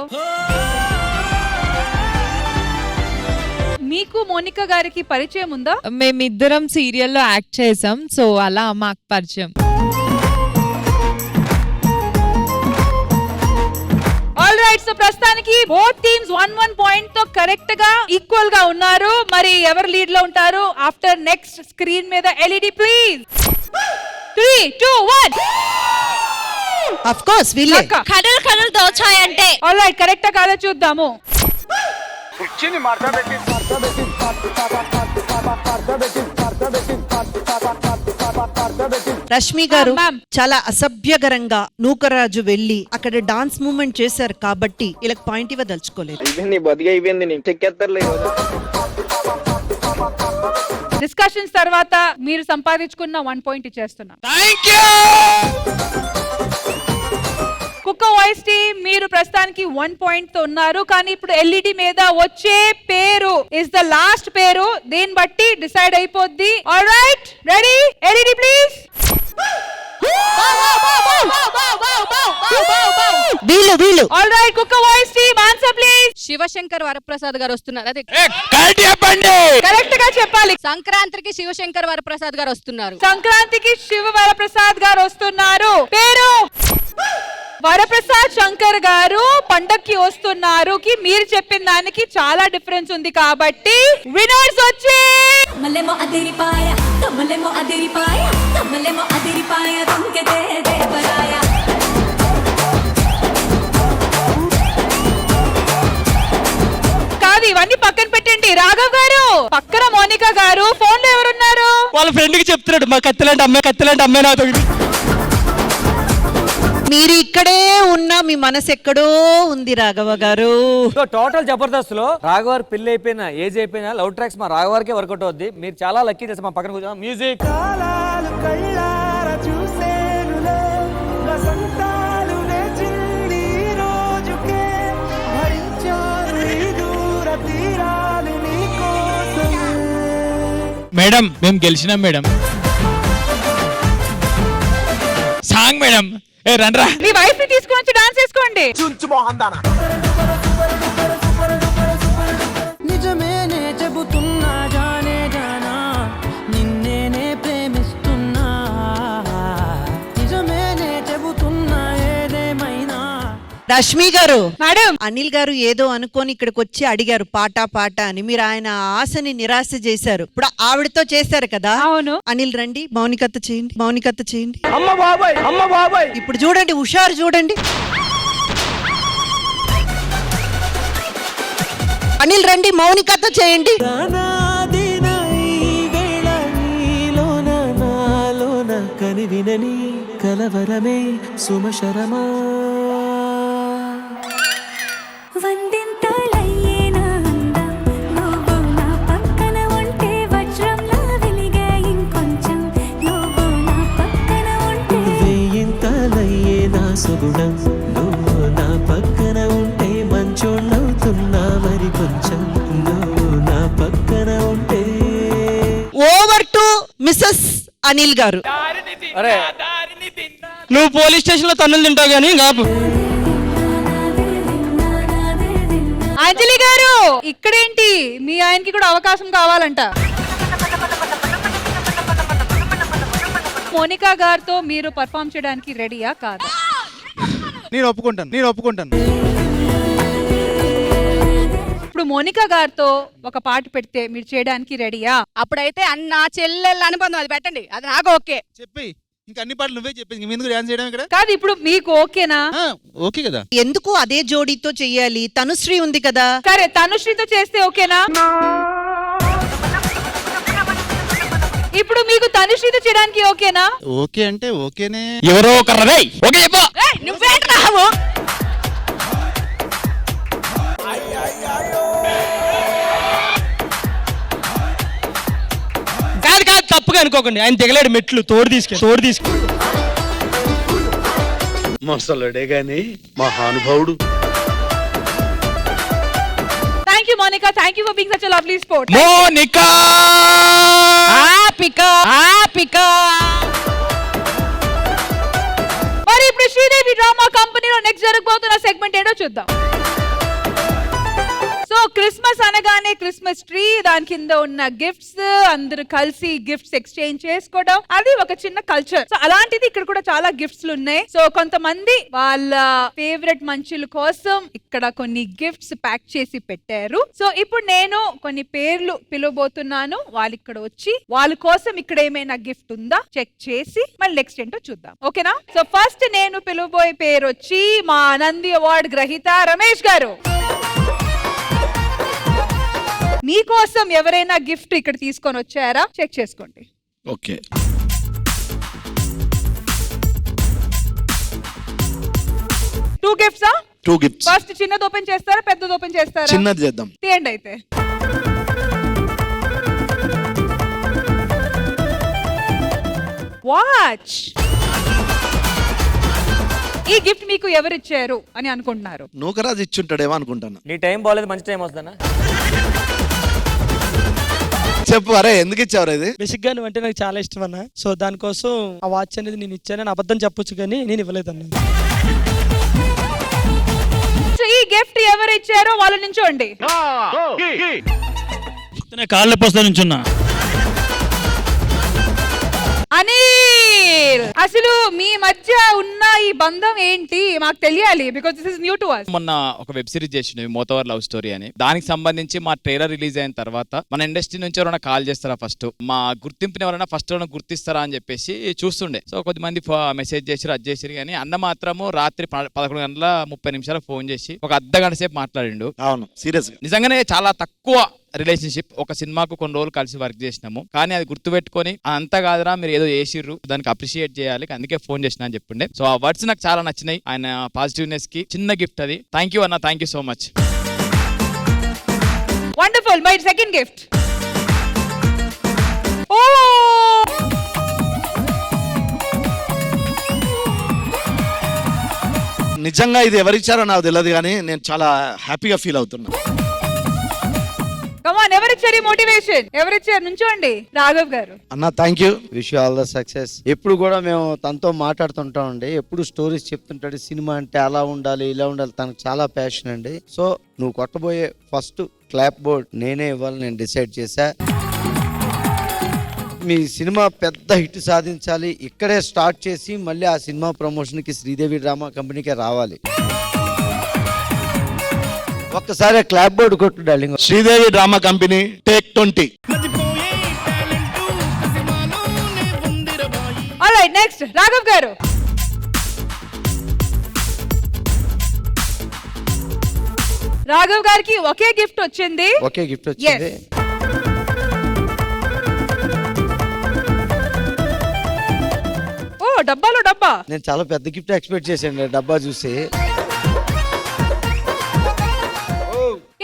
Speaker 2: మీకు మోనికా గారికి పరిచయం ఉందా?
Speaker 10: మేమిద్దరం సీరియల్లో యాక్ట్ చేసాం, సో అలా మాకు పరిచయం.
Speaker 2: ఆల్ రైట్, సో ప్రస్తుతానికి బోత్ టీమ్స్ 1-1 పాయింట్ తో కరెక్ట్ గా ఈక్వల్ గా ఉన్నారు. మరి ఎవరు లీడ్ లో ఉంటారు? ఆఫ్టర్ నెక్స్ట్ స్క్రీన్ మీద LED ప్లీజ్. 3, 2, 1.
Speaker 9: ఆఫ్ కోర్స్ వీళ్ళే.
Speaker 10: కడలు కడలు దోచాయంటే.
Speaker 2: ఆల్ రైట్, కరెక్టా కాదా చూద్దాము.
Speaker 9: రష్మి గారు
Speaker 2: మ్యామ్.
Speaker 9: చాలా అసభ్యకరంగా నూకరాజు వెళ్లి అక్కడ డాన్స్ మూవ్మెంట్ చేశారు కాబట్టి వీళ్ళకి పాయింట్ ఇవ్వదలుచుకోలేదు.
Speaker 3: అయిపోయింది బతిగా అయిపోయింది. నీకు చెక్కేస్తారులే.
Speaker 2: డిస్కషన్స్ తర్వాత మీరు సంపాదించుకున్న 1 పాయింట్ ఇచ్చేస్తున్నా. కుక్క వాయిస్ టీమ్ మీరు ప్రస్తుతానికి 1 పాయింట్ తో ఉన్నారు. కానీ ఇప్పుడు ఎల్ఈడి మీద వచ్చే పేరు ఇస్ ద లాస్ట్ పేరు, దీన్ని బట్టి డిసైడ్ అయిపోద్ది. Alright, ready? LED please.
Speaker 9: వీళ్ళు
Speaker 2: ఆల్రైట్, కుక్క voice team answer please.
Speaker 10: Sivasankar Varaprasad garu వస్తున్నారు. అదే
Speaker 2: కరెక్ట్ గా చెప్పాలి.
Speaker 10: సంక్రాంతికి శివశంకర్ వరప్రసాద్ గారు వస్తున్నారు.
Speaker 2: సంక్రాంతికి శివ వరప్రసాద్ గారు వస్తున్నారు. పేరు వరప్రసాద్ శంకర్ గారు పండక్కి వస్తున్నారు కి మీరు చెప్పిన దానికి చాలా డిఫరెన్స్ ఉంది కాబట్టి విన్నర్స్ వచ్చి
Speaker 11: మల్లెమో అదిరిపాయ కమలెమో అదిరిపాయ కమలెమో అదిరిపాయ రంగదే దేవరాయ.
Speaker 2: కాదు, ఇవన్నీ పక్కన పెట్టండి. రాఘవ్ గారు, పక్కన మోనికా గారు, ఫోన్ లో ఎవరున్నారు?
Speaker 5: వాళ్ళ ఫ్రెండ్ కి చెప్తున్నాడు, మా కత్తిలాంటి అమ్మాయి నాతో.
Speaker 9: మీరు ఇక్కడే ఉన్నా మీ మనసు ఎక్కడో ఉంది రాఘవ గారు.
Speaker 5: సో టోటల్ జబర్దస్త్ లో రాఘవారి పెళ్లి అయిపోయినా ఏజ్ అయిపోయినా లవ్ ట్రాక్స్ మా రాఘవారికే వర్కౌట్ అవుద్ది. మీరు చాలా లక్కీ చేస్తే మా పక్కన కూర్చోండి. మ్యూజిక్.
Speaker 6: మేడం మేము గెలిచినాం మేడం. Song madam. ఏ రండ్రా,
Speaker 2: మీ వైఫ్ ని తీసుకొని వచ్చి డాన్స్ చేసుకోండి.
Speaker 3: నిజమేనే చెబుతున్నా జానే జానా నిన్నేనే ప్రేమిస్తున్నా నిజమేనే చెబుతున్నా ఏదేమైనా.
Speaker 9: రష్మి గారు,
Speaker 2: మేడం,
Speaker 9: అనిల్ గారు ఏదో అనుకొని ఇక్కడికి వచ్చి అడిగారు పాట అని. మీరు ఆయన ఆశని నిరాశ చేశారు. ఇప్పుడు ఆవిడతో చేశారు కదా.
Speaker 2: అవును.
Speaker 9: అనిల్ రండి, మౌనికత చేయండి.
Speaker 5: అమ్మ బాబాయ్.
Speaker 9: ఇప్పుడు చూడండి, హుషారు చూడండి. అనిల్ రండి, మౌనికత చేయండి.
Speaker 3: కనివినని కలవరమే సుమశరమా
Speaker 11: వందింతలయ్యేనా అందం నువ్వు నా పక్కన ఉంటే వజ్రంలా వెలిగే ఇంకొంచెం నువ్వు నా పక్కన ఉంటే
Speaker 3: వేయింతలయ్యే నా సుగుణం నువ్వు నా పక్కన ఉంటే మంచోళ్ళవుతున్నా మరి కొంచెం నువ్వు నా పక్కన ఉంటే.
Speaker 9: ఓవర్ టు మిస్సెస్ అనిల్ గారు.
Speaker 5: అరే నువ్వు పోలీస్ స్టేషన్ లో తన్నులు తింటావు కానీ కాపు.
Speaker 2: అంజలి గారు, ఇక్కడేంటి? మీ ఆయనకి కూడా అవకాశం కావాలంట. మోనికా గారితో మీరు పర్ఫామ్ చేయడానికి రెడీయా కాదా?
Speaker 1: నేను ఒప్పుకుంటాను.
Speaker 2: ఇప్పుడు మోనికా గారితో ఒక పాట పెడితే మీరు చేయడానికి రెడీయా?
Speaker 10: అప్పుడైతే అన్న చెల్లెళ్ళ అనుబంధం అది పెట్టండి, అది నాకు ఓకే.
Speaker 1: చెప్పి ఇంకా అన్ని పాటలు నువ్వే చెప్పేసి ఎందుకు డాన్స్ చేయడం ఇక్కడ?
Speaker 2: కాదు, ఇప్పుడు మీకు ఓకేనా?
Speaker 1: ఓకే కదా.
Speaker 9: ఎందుకు అదే జోడీతో చెయ్యాలి? తనుశ్రీ ఉంది కదా.
Speaker 2: సరే, తనుశ్రీతో చేస్తే ఓకేనా? ఇప్పుడు మీకు తనుశ్రీతో చేయడానికి ఓకేనా?
Speaker 1: ఓకే అంటే ఓకేనే.
Speaker 6: ఎవరో ఒకరు ఓకే చెప్పు.
Speaker 10: నువ్వేంటావు?
Speaker 5: కాదు తప్పుగా అనుకోకండి, ఆయన దిగలేడు మెట్లు, తోడు తీసుకెళ్ళి.
Speaker 7: మసలుడే గాని మహానుభావుడు.
Speaker 2: Thank you Monika, thank you for being such a lovely sport.
Speaker 6: Monika
Speaker 2: మరి ఇప్పుడు శ్రీదేవి డ్రామా కంపెనీలో నెక్స్ట్ జరగబోతున్న సెగ్మెంట్ ఏంటో చూద్దాం. సో క్రిస్మస్ అనగానే క్రిస్మస్ ట్రీ, దాని కింద ఉన్న గిఫ్ట్స్, అందరూ కలిసి గిఫ్ట్స్ ఎక్స్చేంజ్ చేసుకోవడం, అది ఒక చిన్న కల్చర్. సో అలాంటిది ఇక్కడ కూడా చాలా గిఫ్ట్స్ ఉన్నాయి. సో కొంతమంది వాళ్ళ ఫేవరెట్ మనుషుల కోసం ఇక్కడ కొన్ని గిఫ్ట్స్ ప్యాక్ చేసి పెట్టారు. సో ఇప్పుడు నేను కొన్ని పేర్లు పిలవబోతున్నాను. వాళ్ళు ఇక్కడ వచ్చి వాళ్ళ కోసం ఇక్కడ ఏమైనా గిఫ్ట్ ఉందా చెక్ చేసి మళ్ళీ నెక్స్ట్ ఏంటో చూద్దాం. ఓకేనా? సో ఫస్ట్ నేను పిలవబోయే పేరు వచ్చి మా నంది అవార్డు గ్రహీత రమేష్ గారు. మీకోసం ఎవరైనా గిఫ్ట్ ఇక్కడ తీసుకొని వచ్చారా చెక్ చేసుకోండి.
Speaker 7: ఓకే,
Speaker 2: 2 గిఫ్ట్సా?
Speaker 7: 2 గిఫ్ట్స్.
Speaker 2: ఫస్ట్ చిన్నది ఓపెన్ చేస్తారా, పెద్దది ఓపెన్ చేస్తారా?
Speaker 7: చిన్నది చేద్దాం.
Speaker 2: తీయండి అయితే. వాచ్. ఈ గిఫ్ట్ మీకు ఎవరు ఇచ్చారు అని అనుకుంటున్నారు?
Speaker 3: నూకరాజు ఇచ్చుంటాడేమో అనుకుంటాను.
Speaker 5: నీ టైం బాగాలేదు, మంచి టైం వస్తుందన్నా.
Speaker 3: చెప్పు, అరే ఎందుకు ఇచ్చావు ఇది?
Speaker 14: బేసిక్ గా నువ్వు అంటే నాకు చాలా ఇష్టం అన్న. సో దానికోసం ఆ వాచ్ అనేది నేను ఇచ్చానని అబద్ధం చెప్పొచ్చు, కానీ నేను ఇవ్వలేదన్న.
Speaker 2: సో ఈ గిఫ్ట్ ఎవరు ఇచ్చారో వాళ్ళ నుంచోండి.
Speaker 4: కాళ్ళ పోస్తా నుంచున్నా.
Speaker 2: అనిల్, అసలు మీ మధ్య ఉన్న ఈ బంధం ఏంటి మాకు తెలియాలి, because this is new to us.
Speaker 6: మొన్న ఒక వెబ్ సిరీస్ చేసినవి మోతవర్ లవ్ స్టోరీ అని. దానికి సంబంధించి మా ట్రైలర్ రిలీజ్ అయిన తర్వాత మన ఇండస్ట్రీ నుంచి ఎవరైనా కాల్ చేస్తారా, ఫస్ట్ మా గుర్తింపుని ఎవరైనా ఫస్ట్ ఎవరైనా గుర్తిస్తారా అని చెప్పేసి చూస్తుండే. సో కొద్దిమంది మెసేజ్ చేసి అది చేసిరు, కానీ అన్న మాత్రము రాత్రి 11:30 ఫోన్ చేసి ఒక అర్ధగంట సేపు మాట్లాడిండు.
Speaker 3: అవును, సీరియస్
Speaker 6: నిజంగానే చాలా తక్కువ రిలేషన్షిప్. ఒక సినిమాకు కొన్ని రోజులు కలిసి వర్క్ చేసినాము, కానీ అది గుర్తుపెట్టుకొని అంతా కాదురా మీరు ఏదో చేసిర్రు, దానికి అప్రిషియేట్ చేయాలి, అందుకే ఫోన్ చేసిన అని చెప్పిండే. సో ఆ వర్డ్స్ నాకు చాలా నచ్చినాయి. ఆయన పాజిటివ్నెస్ కి చిన్న గిఫ్ట్ అది. థ్యాంక్ యూ అన్న, thank you so much.
Speaker 2: Wonderful. My second gift. Oh
Speaker 3: నిజంగా ఇది ఎవరిచ్చారో నాకు తెలియదు, కానీ నేను చాలా హ్యాపీగా ఫీల్ అవుతున్నా.
Speaker 2: కమాన్, ఎవరిచ్చారు ఈ మోటివేషన్? ఎవరిచ్చారు? నుంచోండి. రాఘవ్ గారు.
Speaker 3: అన్న thank you.
Speaker 15: Wish all the success. ఎప్పుడు కూడా మేము తనతో మాట్లాడుతుంటామండి, ఎప్పుడు స్టోరీస్ చెప్తుంటాడు. సినిమా అంటే అలా ఉండాలి, ఇలా ఉండాలి, తనకు చాలా ప్యాషన్ అండి. సో నువ్వు కొట్టబోయే ఫస్ట్ క్లాప్ బోర్డ్ నేనే ఇవ్వాలి, నేను డిసైడ్ చేశా. మీ సినిమా పెద్ద హిట్ సాధించాలి, ఇక్కడే స్టార్ట్ చేసి మళ్ళీ ఆ సినిమా ప్రమోషన్కి శ్రీదేవి డ్రామా కంపెనీకే రావాలి. ఒక్కసారి క్లాప్ బోర్డ్ కొట్టు darling.
Speaker 3: Sridevi drama company take 20.
Speaker 2: Alright, next Raghav గారు. రాఘవ్ గారికి ఒకే గిఫ్ట్ వచ్చింది.
Speaker 15: ఒకే గిఫ్ట్ వచ్చింది.
Speaker 2: ఓ డబ్బాలో డబ్బా.
Speaker 15: నేను చాలా పెద్ద గిఫ్ట్ ఎక్స్పెక్ట్ చేశాను డబ్బా చూసి.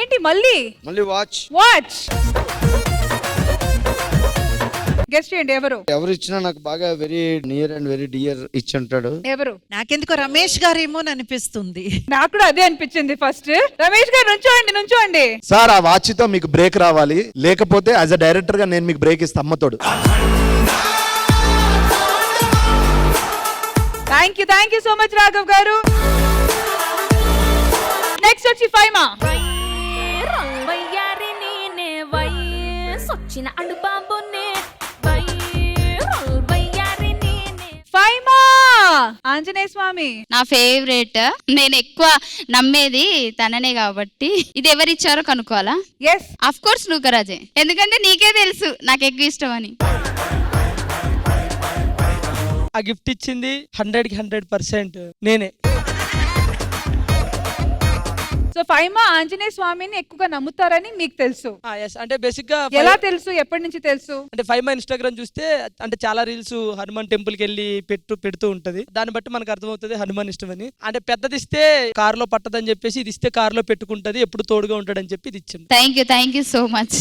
Speaker 2: ఏంటి మళ్ళీ?
Speaker 15: మళ్ళీ వాచ్.
Speaker 2: వాచ్. గెస్ట్ చేయండి ఎవరు?
Speaker 15: ఎవరు ఇచ్చినా నాకు బాగా very near and very dear ఇచ్చి ఉంటాడు.
Speaker 2: ఎవరు?
Speaker 9: నాకెందుకో రమేష్ గారేమో అనిపిస్తుంది.
Speaker 2: నాకు కూడా అదే అనిపించింది ఫస్ట్. రమేష్ గారు నుంచోండి, నుంచోండి.
Speaker 3: సార్ ఆ వాచ్ తో మీకు బ్రేక్ రావాలి, లేకపోతే యాజ్ అ డైరెక్టర్ గా నేను మీకు బ్రేక్ ఇస్తా అమ్మతోడు.
Speaker 2: Thank you so much Raghav garu. Next వచ్చి ఫైమా. ఫైమా ఆంజనేయ స్వామి
Speaker 10: నా ఫేవరెట్. నేను ఎక్కువ నమ్మేది తననే కాబట్టి ఇది ఎవరిచ్చారో కనుక్కోవాలా?
Speaker 2: ఎస్,
Speaker 10: ఆఫ్ కోర్స్ నూకరాజే, ఎందుకంటే నీకే తెలుసు నాకు ఎక్కువ ఇష్టం అని.
Speaker 14: ఆ గిఫ్ట్ ఇచ్చింది 100కి 100% నేనే.
Speaker 2: సో ఫైమా ఆంజనేయ స్వామిని ఎక్కువగా నమ్ముతారని మీకు తెలుసు?
Speaker 14: అంటే బేసిక్ గా
Speaker 2: ఎలా తెలుసు? ఎప్పటి నుంచి తెలుసు?
Speaker 14: అంటే ఫైమా ఇన్స్టాగ్రామ్ చూస్తే అంటే చాలా రీల్స్ హనుమాన్ టెంపుల్ కి వెళ్ళి పెడుతూ ఉంటది. దాన్ని బట్టి మనకు అర్థమవుతుంది హనుమాన్ ఇష్టం అని. అంటే పెద్దది ఇస్తే కారులో పట్టదని చెప్పేసి ఇది ఇస్తే కారులో పెట్టుకుంటది, ఎప్పుడు తోడుగా ఉంటాడని చెప్పి ఇది ఇచ్చింది.
Speaker 10: Thank you so much.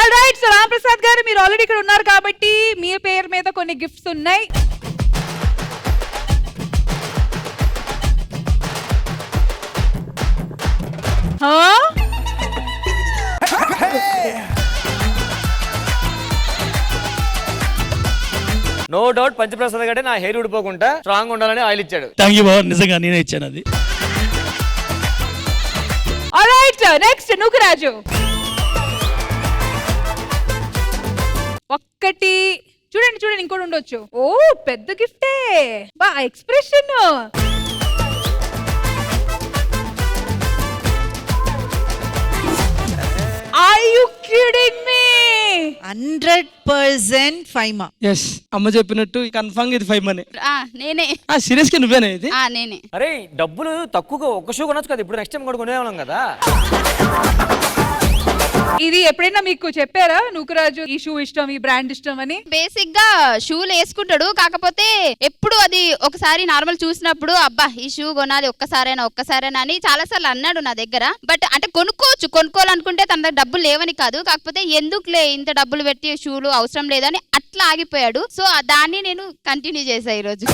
Speaker 2: All right, so Ram Prasad గారు మీరు ఆల్రెడీ ఇక్కడ ఉన్నారు కాబట్టి మీ పేరు మీద కొన్ని గిఫ్ట్స్ ఉన్నాయి.
Speaker 5: నో డౌట్ పంచప్రసాద్ గారే నా హెయిర్ ఊడిపోకుండా స్ట్రాంగ్ ఉండాలని ఆయిల్ ఇచ్చాడు.
Speaker 4: థ్యాంక్ యూ బాబా, నిజంగా నేనే ఇచ్చాను అది.
Speaker 2: All right, next Nookaraju. ఒక్కటి చూడండి, ఇంకోటి ఉండొచ్చు. ఓ పెద్ద గిఫ్టే. బా expression. Are you kidding me?
Speaker 9: 100% Faima.
Speaker 14: Yes, అమ్మ చెప్పినట్టు కన్ఫర్మ్ ఇది ఫైమానే.
Speaker 10: నేనే.
Speaker 14: సీరియస్ గా నువ్వేనా ఇది?
Speaker 10: నేనే.
Speaker 5: అరే డబ్బులు తక్కువగా ఒక్క షూ కొనొచ్చు కదా, ఇప్పుడు నెక్స్ట్ టైం కూడా కొనేవాళ్ళం కదా.
Speaker 2: ఇది ఎప్పుడైనా మీకు చెప్పారా నూకరాజు ఈ షూ ఇష్టం, ఈ బ్రాండ్ ఇష్టం అని?
Speaker 10: బేసిక్ గా షూలు వేసుకుంటాడు, కాకపోతే ఎప్పుడు అది ఒకసారి నార్మల్ చూసినప్పుడు అబ్బా ఈ షూ కొనాలి ఒక్కసారైనా అని చాలా సార్లు అన్నాడు నా దగ్గర. బట్ అంటే కొనుక్కోవాలనుకుంటే తన దగ్గర డబ్బులు లేవని కాదు, కాకపోతే ఎందుకులే ఇంత డబ్బులు పెట్టి షూలు అవసరం లేదని అట్లా ఆగిపోయాడు. సో దాన్ని నేను కంటిన్యూ చేశా ఈరోజు.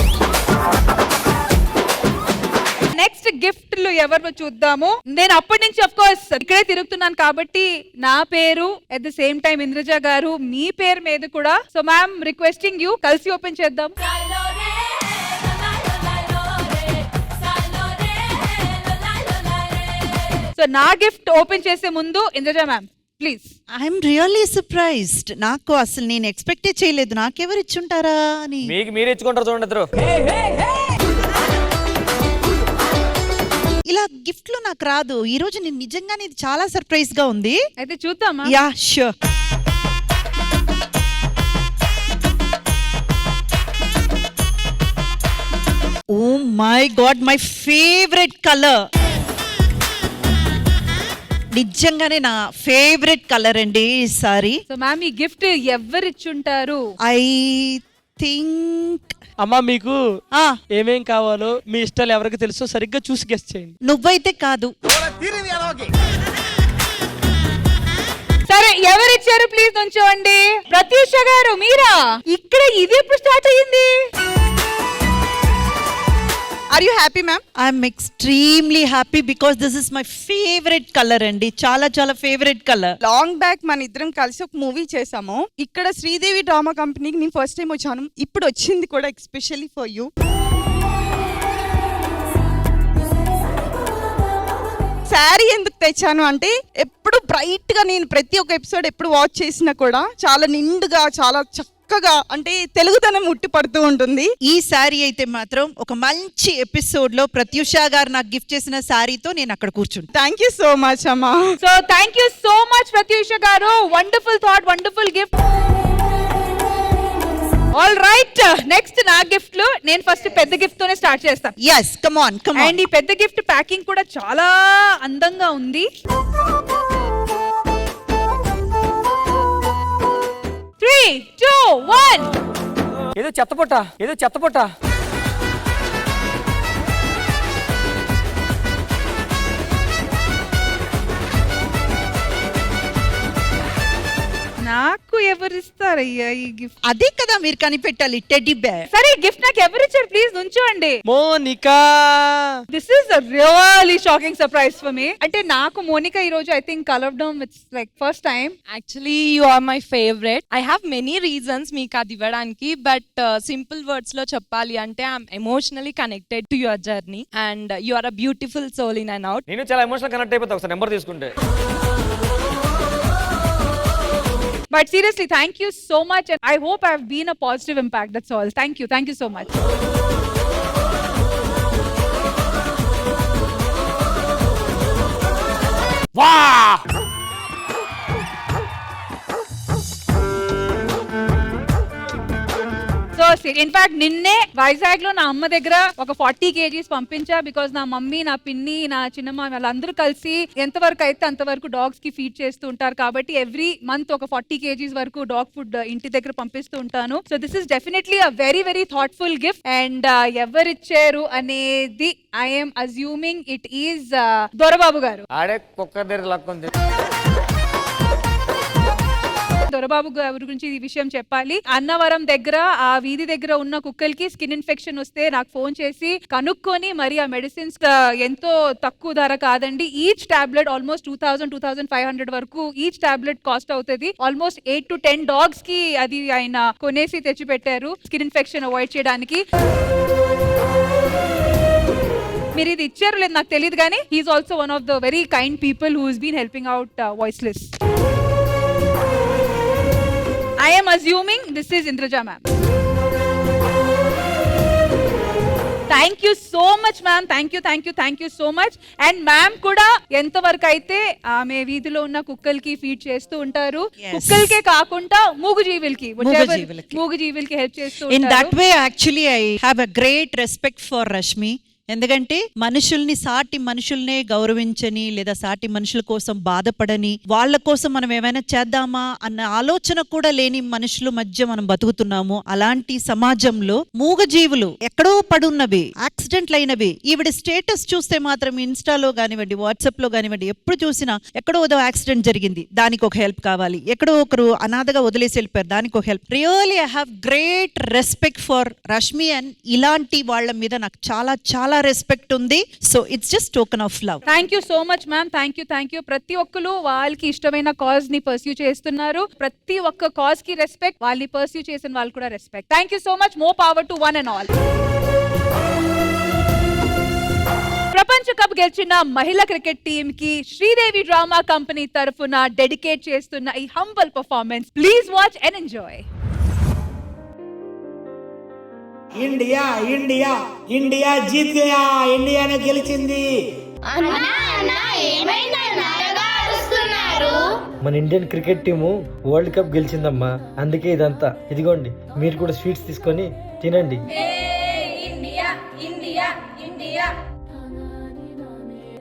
Speaker 2: నెక్స్ట్ గిఫ్ట్లు ఎవరు చూద్దాము. నేను అప్పటి నుంచి అఫ్ కోర్స్ ఇక్కడే తిరుగుతున్నాను కాబట్టి నా పేరు at the same time Indraja గారు మీ పేరు మీద కూడా. సో మ్యామ్ రిక్వెస్టింగ్ యూ కలిసి ఓపెన్ చేద్దాం. సో నా గిఫ్ట్ ఓపెన్ చేసే ముందు Indraja ma'am please.
Speaker 9: I'm really surprised. నాకు అసలు నేను ఎక్స్పెక్టే చేయలేదు నాకెవరు ఇచ్చుంటారా అని.
Speaker 5: మీకు మీరు ఇచ్చుకుంటారు చూడండి ఇద్దరు.
Speaker 9: ఇలా గిఫ్ట్లు నాకు రాదు. ఈ రోజు నేను నిజంగానే ఇది చాలా సర్ప్రైజ్ గా ఉంది.
Speaker 2: అయితే చూద్దామా?
Speaker 9: Ya sure. Oh my God, my favourite colour. నిజంగానే నా ఫేవరెట్ కలర్ అండి ఈ సారీ.
Speaker 2: సో మ్యామ్ ఈ గిఫ్ట్ ఎవరు ఇచ్చుంటారు?
Speaker 9: ఐ థింక్
Speaker 14: అమ్మా మీకు ఏమేం కావాలో మీ ఇష్టాలు ఎవరికి తెలుసో సరిగ్గా చూసి గెస్ చేయండి.
Speaker 9: నువ్వైతే కాదు.
Speaker 2: సరే ఎవరిచ్చారు ప్లీజ్ నుంచోండి. ప్రత్యూష గారు మీరా? ఇక్కడ ఇది ఎప్పుడు స్టార్ట్ అయ్యింది?
Speaker 9: Are you happy ma'am? I'm extremely happy because this is my favourite colour అండి. చాలా చాలా ఫేవరెట్ కలర్.
Speaker 16: లాంగ్ బ్యాక్ మన ఇద్దరం కలిసి ఒక మూవీ చేసాము. ఇక్కడ శ్రీదేవి డ్రామా కంపెనీకి నేను ఫస్ట్ టైం వచ్చాను. ఇప్పుడు వచ్చింది కూడా ఎస్పెషల్లీ ఫర్ యూ. శారీ ఎందుకు తెచ్చాను అంటే ఎప్పుడు బ్రైట్ గా నేను ప్రతి ఒక్క ఎపిసోడ్ ఎప్పుడు వాచ్ చేసినా కూడా చాలా నిండుగా చాలా చక్కగా అంటే తెలుగుదనం ఉట్టి పడుతూ ఉంటుంది.
Speaker 9: ఈ శారీ అయితే మాత్రం ఒక మంచి ఎపిసోడ్ లో ప్రత్యూష గారు నాకు గిఫ్ట్ చేసిన శారీతో నేను అక్కడ కూర్చుంటాను.
Speaker 16: థ్యాంక్ యూ సో మచ్ అమ్మా.
Speaker 2: So thank you so much Prathyusha garu. Wonderful thought, wonderful gift. All right, next నా గిఫ్ట్లు. నేను ఫస్ట్ పెద్ద గిఫ్ట్ తోనే స్టార్ట్ చేస్తాను.
Speaker 9: yes come on
Speaker 2: అండ్ ఈ పెద్ద గిఫ్ట్ ప్యాకింగ్ కూడా చాలా అందంగా ఉంది. 3, 2, 1.
Speaker 5: ఏదో చెత్తపొట్ట.
Speaker 2: నాకు ఎవరిస్తారయ్యా ఈ గిఫ్ట్?
Speaker 9: అదే కదా మీరు కనిపెట్టాలి, టెడ్డీ బేర్.
Speaker 2: సరే గిఫ్ట్ నాకు ఎవరిచ్చారు ప్లీజ్ నుంచోండి.
Speaker 14: Monica.
Speaker 2: This is a really shocking surprise for me. అంటే నాకు మోనికా ఈ రోజు ఐ థింక్ కలవడం it's like first time.
Speaker 16: Actually you are my favourite. I have many reasons మీకు అది ఇవ్వడానికి, బట్ సింపుల్ వర్డ్స్ లో చెప్పాలి అంటే I'm emotionally connected to your journey and you are a beautiful soul in and out.
Speaker 5: నేను చాలా ఎమోషనల్ కనెక్ట్ అయిపోతా ఒకసారి నెంబర్ తీసుకుంటే.
Speaker 2: But seriously, thank you so much and I hope I've been a positive impact. That's all. Thank you so much.
Speaker 5: Wow!
Speaker 2: So in fact నిన్నే వైజాగ్ లో నా అమ్మ దగ్గర ఒక 40 kgs పంపించా. బికాస్ నా మమ్మీ, నా పిన్ని, నా చిన్నమ్మ వాళ్ళందరూ కలిసి ఎంతవరకు అయితే అంతవరకు డాగ్స్ కి ఫీడ్ చేస్తూ ఉంటారు. కాబట్టి ఎవ్రీ మంత్ ఒక 40 kgs వరకు డాగ్ ఫుడ్ ఇంటి దగ్గర పంపిస్తూ ఉంటాను. So this is definitely a very very thoughtful gift. And ఎవరిచ్చారు అనేది I'm assuming it is Dorababu గారు.
Speaker 5: ఆడే కుక్క దగ్గర లక్కుంది.
Speaker 2: దొరబాబు గారి గురించి ఈ విషయం చెప్పాలి. అన్నవరం దగ్గర ఆ వీధి దగ్గర ఉన్న కుక్కలకి స్కిన్ ఇన్ఫెక్షన్ వస్తే నాకు ఫోన్ చేసి కనుక్కొని మరి ఆ మెడిసిన్స్ ఎంతో తక్కువ ధర కాదండి. ఈచ్ టాబ్లెట్ ఆల్మోస్ట్ 2,000-2,500 వరకు ఈచ్ టాబ్లెట్ కాస్ట్ అవుతుంది. ఆల్మోస్ట్ 8 to 10 డాగ్స్ కి అది ఆయన కొనేసి తెచ్చి పెట్టారు స్కిన్ ఇన్ఫెక్షన్ అవాయిడ్ చేయడానికి. మీరు ఇది ఇచ్చారు లేదు నాకు తెలియదు కానీ he's also one of the very kind people who has been helping out voiceless. I am assuming this is Indraja ma'am. Thank you so much ma'am. Thank you so much. And ma'am kuda ఎంత వరకు అయితే ఆమె వీధిలో ఉన్న కుక్కలకి ఫీడ్ చేస్తూ ఉంటారు. కుక్కలకే కాకుండా మూగజీవులకి మూగజీవులకి హెల్ప్ చేస్తూ ఉంటారు.
Speaker 9: In that way actually I have a great respect for Rashmi. ఎందుకంటే మనుషుల్ని సాటి మనుషుల్నే గౌరవించని లేదా సాటి మనుషుల కోసం బాధపడని వాళ్ళ కోసం మనం ఏమైనా చేద్దామా అన్న ఆలోచన కూడా లేని మనుషుల మధ్య మనం బతుకుతున్నాము. అలాంటి సమాజంలో మూగజీవులు ఎక్కడో పడున్నవి, యాక్సిడెంట్లు అయినవి. ఈవిడ స్టేటస్ చూస్తే మాత్రం ఇన్స్టాలో కానివ్వండి, వాట్సాప్ లో కానివ్వండి, ఎప్పుడు చూసినా ఎక్కడో ఏదో యాక్సిడెంట్ జరిగింది, దానికి ఒక హెల్ప్ కావాలి, ఎక్కడో ఒకరు అనాథగా వదిలేసి వెళ్ళిపోయారు, దానికి ఒక help. Really I have great respect for Rashmi and ఇలాంటి వాళ్ళ మీద నాకు చాలా చాలా రెస్పెక్ట్ ఉంది. So it's just token of love.
Speaker 2: Thank you so much ma'am. Thank you. ప్రతి ఒక్కరు వాళ్ళకి ఇష్టమైన కాజ్ ని పర్స్యూ చేస్తున్నారు. ప్రతి ఒక్క కాజ్ కి రెస్పెక్ట్, వాళ్ళని పర్స్యూ చేసిన వాళ్ళు కూడా respect. Thank you so much. More power to one and all. ప్రపంచ కప్ గెలిచిన మహిళా క్రికెట్ టీమ్ కి శ్రీదేవి డ్రామా కంపెనీ తరఫున డెడికేట్ చేస్తున్న ఈ humble performance. Please watch and enjoy.
Speaker 17: India India India జీత్ గయా, ఇండియానే గెలిచింది. మన Indian cricket team world cup గెలిచిందమ్మా, అందుకే ఇదంతా. ఇదిగోండి, మీరు కూడా స్వీట్స్ తీసుకొని తినండి.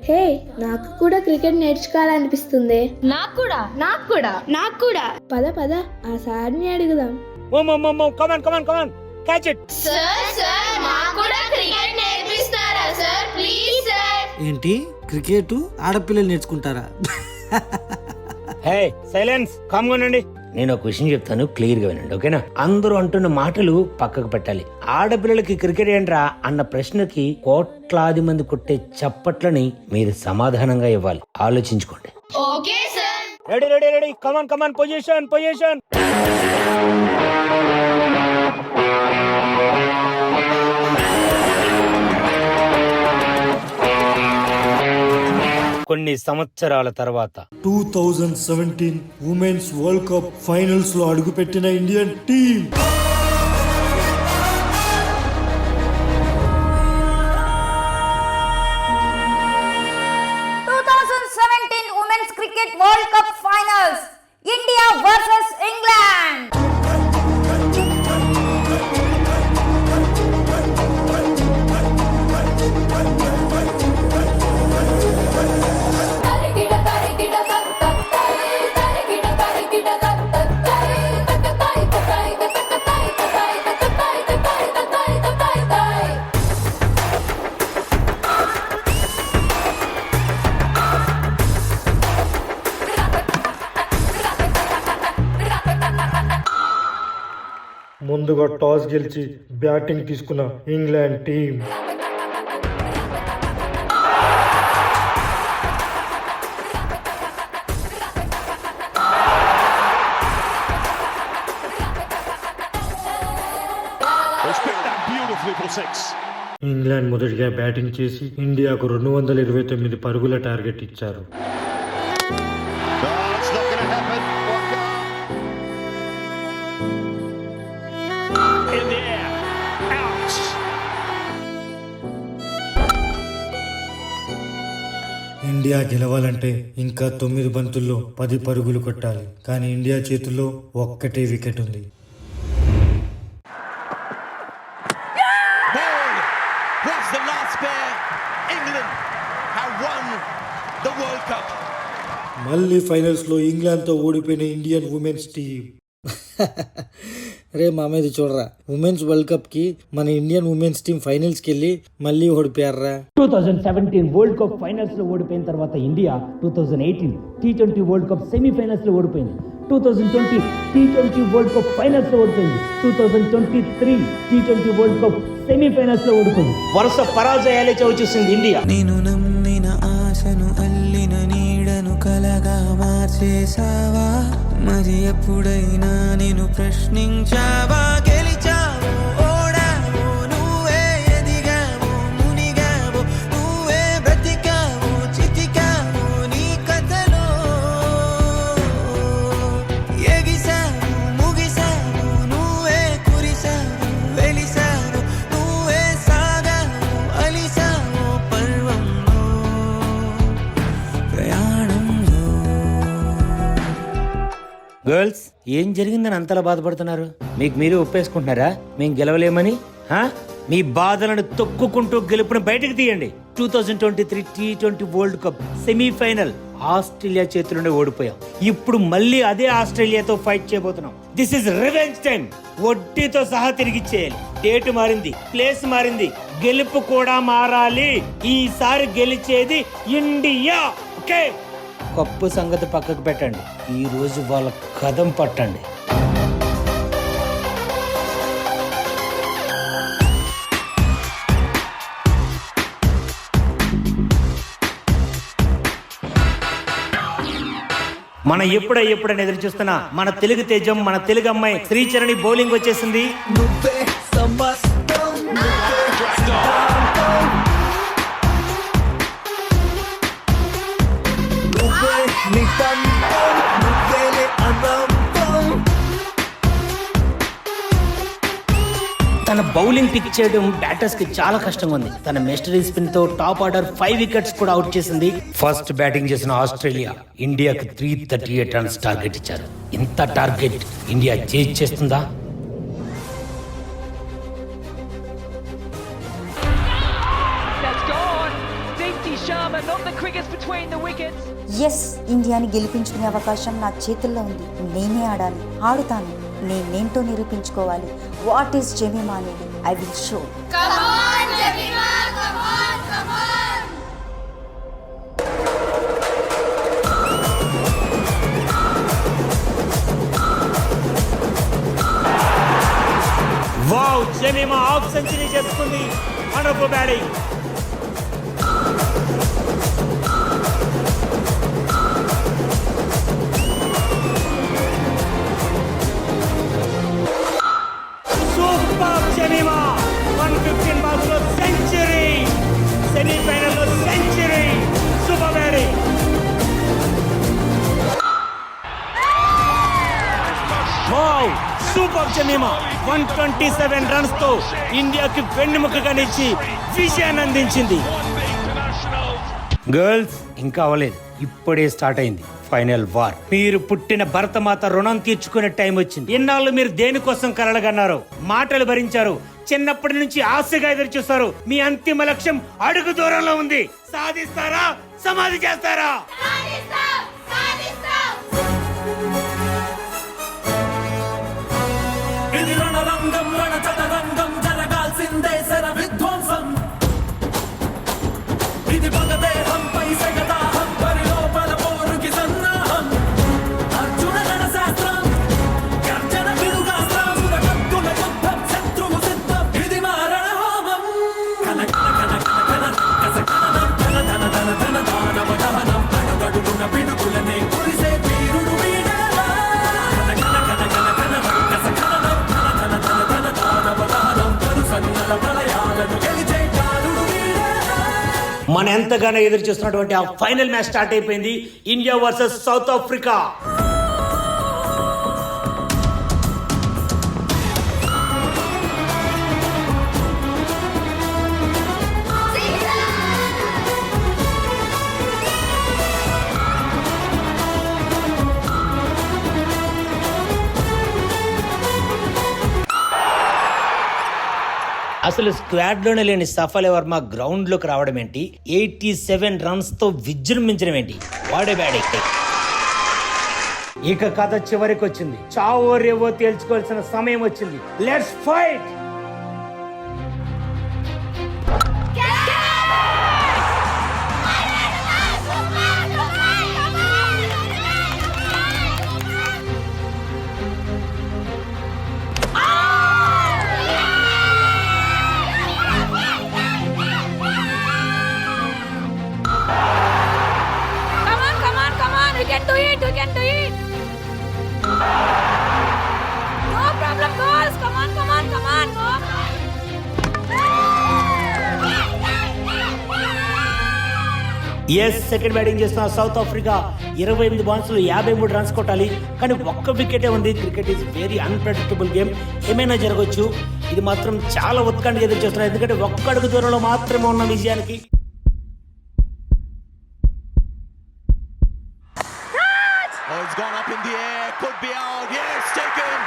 Speaker 11: హే, నాకు కూడా క్రికెట్ నేర్చుకోవాలనిపిస్తుంది. నాకు కూడా పద పద ఆ సార్ని అడుగుదాం.
Speaker 17: Come on catch it. ఏంటి, క్రికెట్ ఆడపిల్లలు నేర్చుకుంటారా? హే సైలెన్స్, కామ్గా ఉండండి. నేను ఒక విషయం చెప్తాను, క్లియర్ గా వినండి, ఓకేనా? అందరూ అంటున్న మాటలు పక్కకు పెట్టాలి. ఆడపిల్లలకి క్రికెట్ ఏంట్రా అన్న ప్రశ్నకి కోట్లాది మంది కొట్టే చప్పట్లని మీరు సమాధానంగా ఇవ్వాలి. ఆలోచించుకోండి. Ready come on position. కొన్ని సంవత్సరాల తర్వాత 2017 ఉమెన్స్ వరల్డ్ కప్ ఫైనల్స్ లో అడుగుపెట్టిన Indian team
Speaker 11: women's cricket world cup finals, India versus England.
Speaker 17: ముందుగా టాస్ గెలిచి బ్యాటింగ్ తీసుకున్న ఇంగ్లాండ్ టీం ఇంగ్లాండ్ మొదటిగా బ్యాటింగ్ చేసి ఇండియాకు 229 పరుగుల టార్గెట్ ఇచ్చారు. ఇండియా గెలవాలంటే ఇంకా 9 బంతుల్లో 10 పరుగులు కొట్టాలి. కానీ ఇండియా చేతుల్లో ఒక్కటే వికెట్ ఉంది. మళ్ళీ ఫైనల్స్ లో ఇంగ్లాండ్ తో ఓడిపోయిన ఇండియన్ ఉమెన్స్ టీం. రే మామేది చూడరా, ఉమెన్స్ వరల్డ్ కప్ కి మన ఇండియన్ ఉమెన్స్ టీం ఫైనల్స్ కి వెళ్ళి మళ్ళీ ఓడిపోయారా.
Speaker 14: 2017 వరల్డ్ కప్ ఫైనల్స్ లో ఓడిపోయిన తర్వాత India 2018 T20 world cup semifinals లో ఓడిపోయింది. 2020 T20 వరల్డ్ కప్ ఫైనల్స్ లో ఓడిపోయింది. 2023 T20 వరల్డ్ కప్ సెమీఫైనల్స్ లో ఓడిపోయింది. వరుస పరాజయాలే చవిచూసింది ఇండియా. నేను నమ్మిన ఆశను అల్లిన నీడను కలగా మార్చేసావా, మరి ఎప్పుడైనా నేను ప్రశ్నించావా? గెలిచావు ఓడావు, నువ్వే ఎదిగావు మునిగావు, నువ్వే బ్రతికావు చితికావు నీ కథలో, ఎగిసావు ముగిసావు, నువ్వే కురిసావు వెలిసావు, నువ్వే సాగావు అలిసావు పర్వంలో ప్రయాణంలో.
Speaker 17: గర్ల్స్, ఏం జరిగిందని అంతలా బాధపడుతున్నారు? మీకు మీరు ఒప్పేసుకుంటున్నారా మేము గెలవలేమని? మీ బాధలను తొక్కుకుంటూ గెలుపుని బయటకు తీయండి. 2023 T20 world cup semi-final Australia చేతిలోనే ఓడిపోయాం. ఇప్పుడు మళ్ళీ అదే ఆస్ట్రేలియాతో ఫైట్ చేయబోతున్నాం. This is revenge time. వడ్డీతో సహా తిరిగి చేయాలి. డేట్ మారింది, ప్లేస్ మారింది, గెలుపు కూడా మారాలి. ఈసారి గెలిచేది ఇండియా. ఓకే, కప్పు సంగతి పక్కకు పెట్టండి. ఈ రోజు వాళ్ళ కదం పట్టండి. మన ఎప్పుడని ఎదురు చూస్తున్నా మన తెలుగు తేజం, మన తెలుగు అమ్మాయి శ్రీచరణి బౌలింగ్ వచ్చేసింది. తన బౌలింగ్ పిక్ చేయడం బ్యాటర్స్ కి చాలా కష్టంగా ఉంది. తన మిస్టరీ స్పిన్ తో టాప్ ఆర్డర్ 5 వికెట్స్ కూడా అవుట్ చేసింది. ఫస్ట్ బ్యాటింగ్ చేసిన ఆస్ట్రేలియా ఇండియాకి 338 రన్స్ టార్గెట్ ఇచ్చారు. ఇంత టార్గెట్ ఇండియా చేజ్ చేస్తుందా?
Speaker 11: ఎస్, ఇండియాని గెలిపించుకునే అవకాశం నా చేతుల్లో ఉంది. నేనే ఆడాలి, ఆడుతాను. నేనేంటో నిరూపించుకోవాలి. వాట్ ఈస్ జెమిమా అనేది I will show.
Speaker 17: Wow, Jemimah half century చేసుకుంది. Wonderful batting. జెమిమా 115 బాల్స్ లో సెంచరీ, సెమీఫైనల్ లో century. Super batting. Wow, super Jemimah 127 runs తో ఇండియాకి వెన్నెముకగా నిలిచి విజయాన్ని అందించింది. గర్ల్స్, ఇంకా అవ్వలేదు, ఇప్పుడే స్టార్ట్ అయింది ఫైనల్ వార్. మీరు పుట్టిన భరతమాత రుణం తీర్చుకునే టైం వచ్చింది. ఇన్నాళ్ళు మీరు దేనికోసం కలలుగన్నారు, మాటలు భరించారు, చిన్నప్పటి నుంచి ఆశగా ఎదురు చూస్తారు. మీ అంతిమ లక్ష్యం అడుగు దూరంలో ఉంది. సాధిస్తారా, సమాధి చేస్తారా?
Speaker 3: ఇది రణరంగం, రణచదరంగం, జరగాల్సిందే శర విధ్వంసం. ఇది మగదేహంపై సగదాహం, పరిలోపల పోరుకి సన్నాహం. అర్జున గణశాస్త్రం, గర్జన పిడుగాస్త్రం, సురకత్తుల యుద్ధం, శత్రువు సిద్ధం. ఇది మారణ హోమం. కన కన కన కన కన కస కననం, ధన ధన ధన ధన దానవ దహనం. అడుగడుగున పిడుగులనే కురిసే వీరుడు వీడేలా. కన కన కన కన కన కస కననం, ధన ధన ధన ధన దానవ దహనం. కరుసన్నల ప్రళయాలను గెలిచే కాలుడు వీడేలా.
Speaker 17: మన ఎంతగానో ఎదురు చూస్తున్నటువంటి ఆ ఫైనల్ మ్యాచ్ స్టార్ట్ అయిపోయింది. India versus south Africa. అసలు స్క్వాడ్ లోనే లేని సఫల్ వర్మ గ్రౌండ్ లోకి రావడం ఏంటి? 87 రన్స్ తో విజృంభించడం ఏంటి? వాడే బ్యాటింగ్. ఇక కథ చివరికి వచ్చింది. చావో రేవో తేల్చుకోవాల్సిన సమయం వచ్చింది. Let's fight.
Speaker 2: We can do it. We can do it. No problem, girls. Come on, come on, come on. Go.
Speaker 17: Yes, second batting చేస్తున్న సౌత్ ఆఫ్రికా 28 బాల్స్ లో 53 రన్స్ కొట్టాలి. కానీ ఒక్క వికెటే ఉంది. Cricket is very unpredictable game. ఏమైనా జరగవచ్చు. ఇది మాత్రం చాలా ఉత్కంఠగా ఎదురు చేస్తున్నారు. ఎందుకంటే ఒక్క అడుగు దూరంలో మాత్రమే ఉన్న విజయానికి.
Speaker 3: It's gone up in the air, could be out, yes, taken.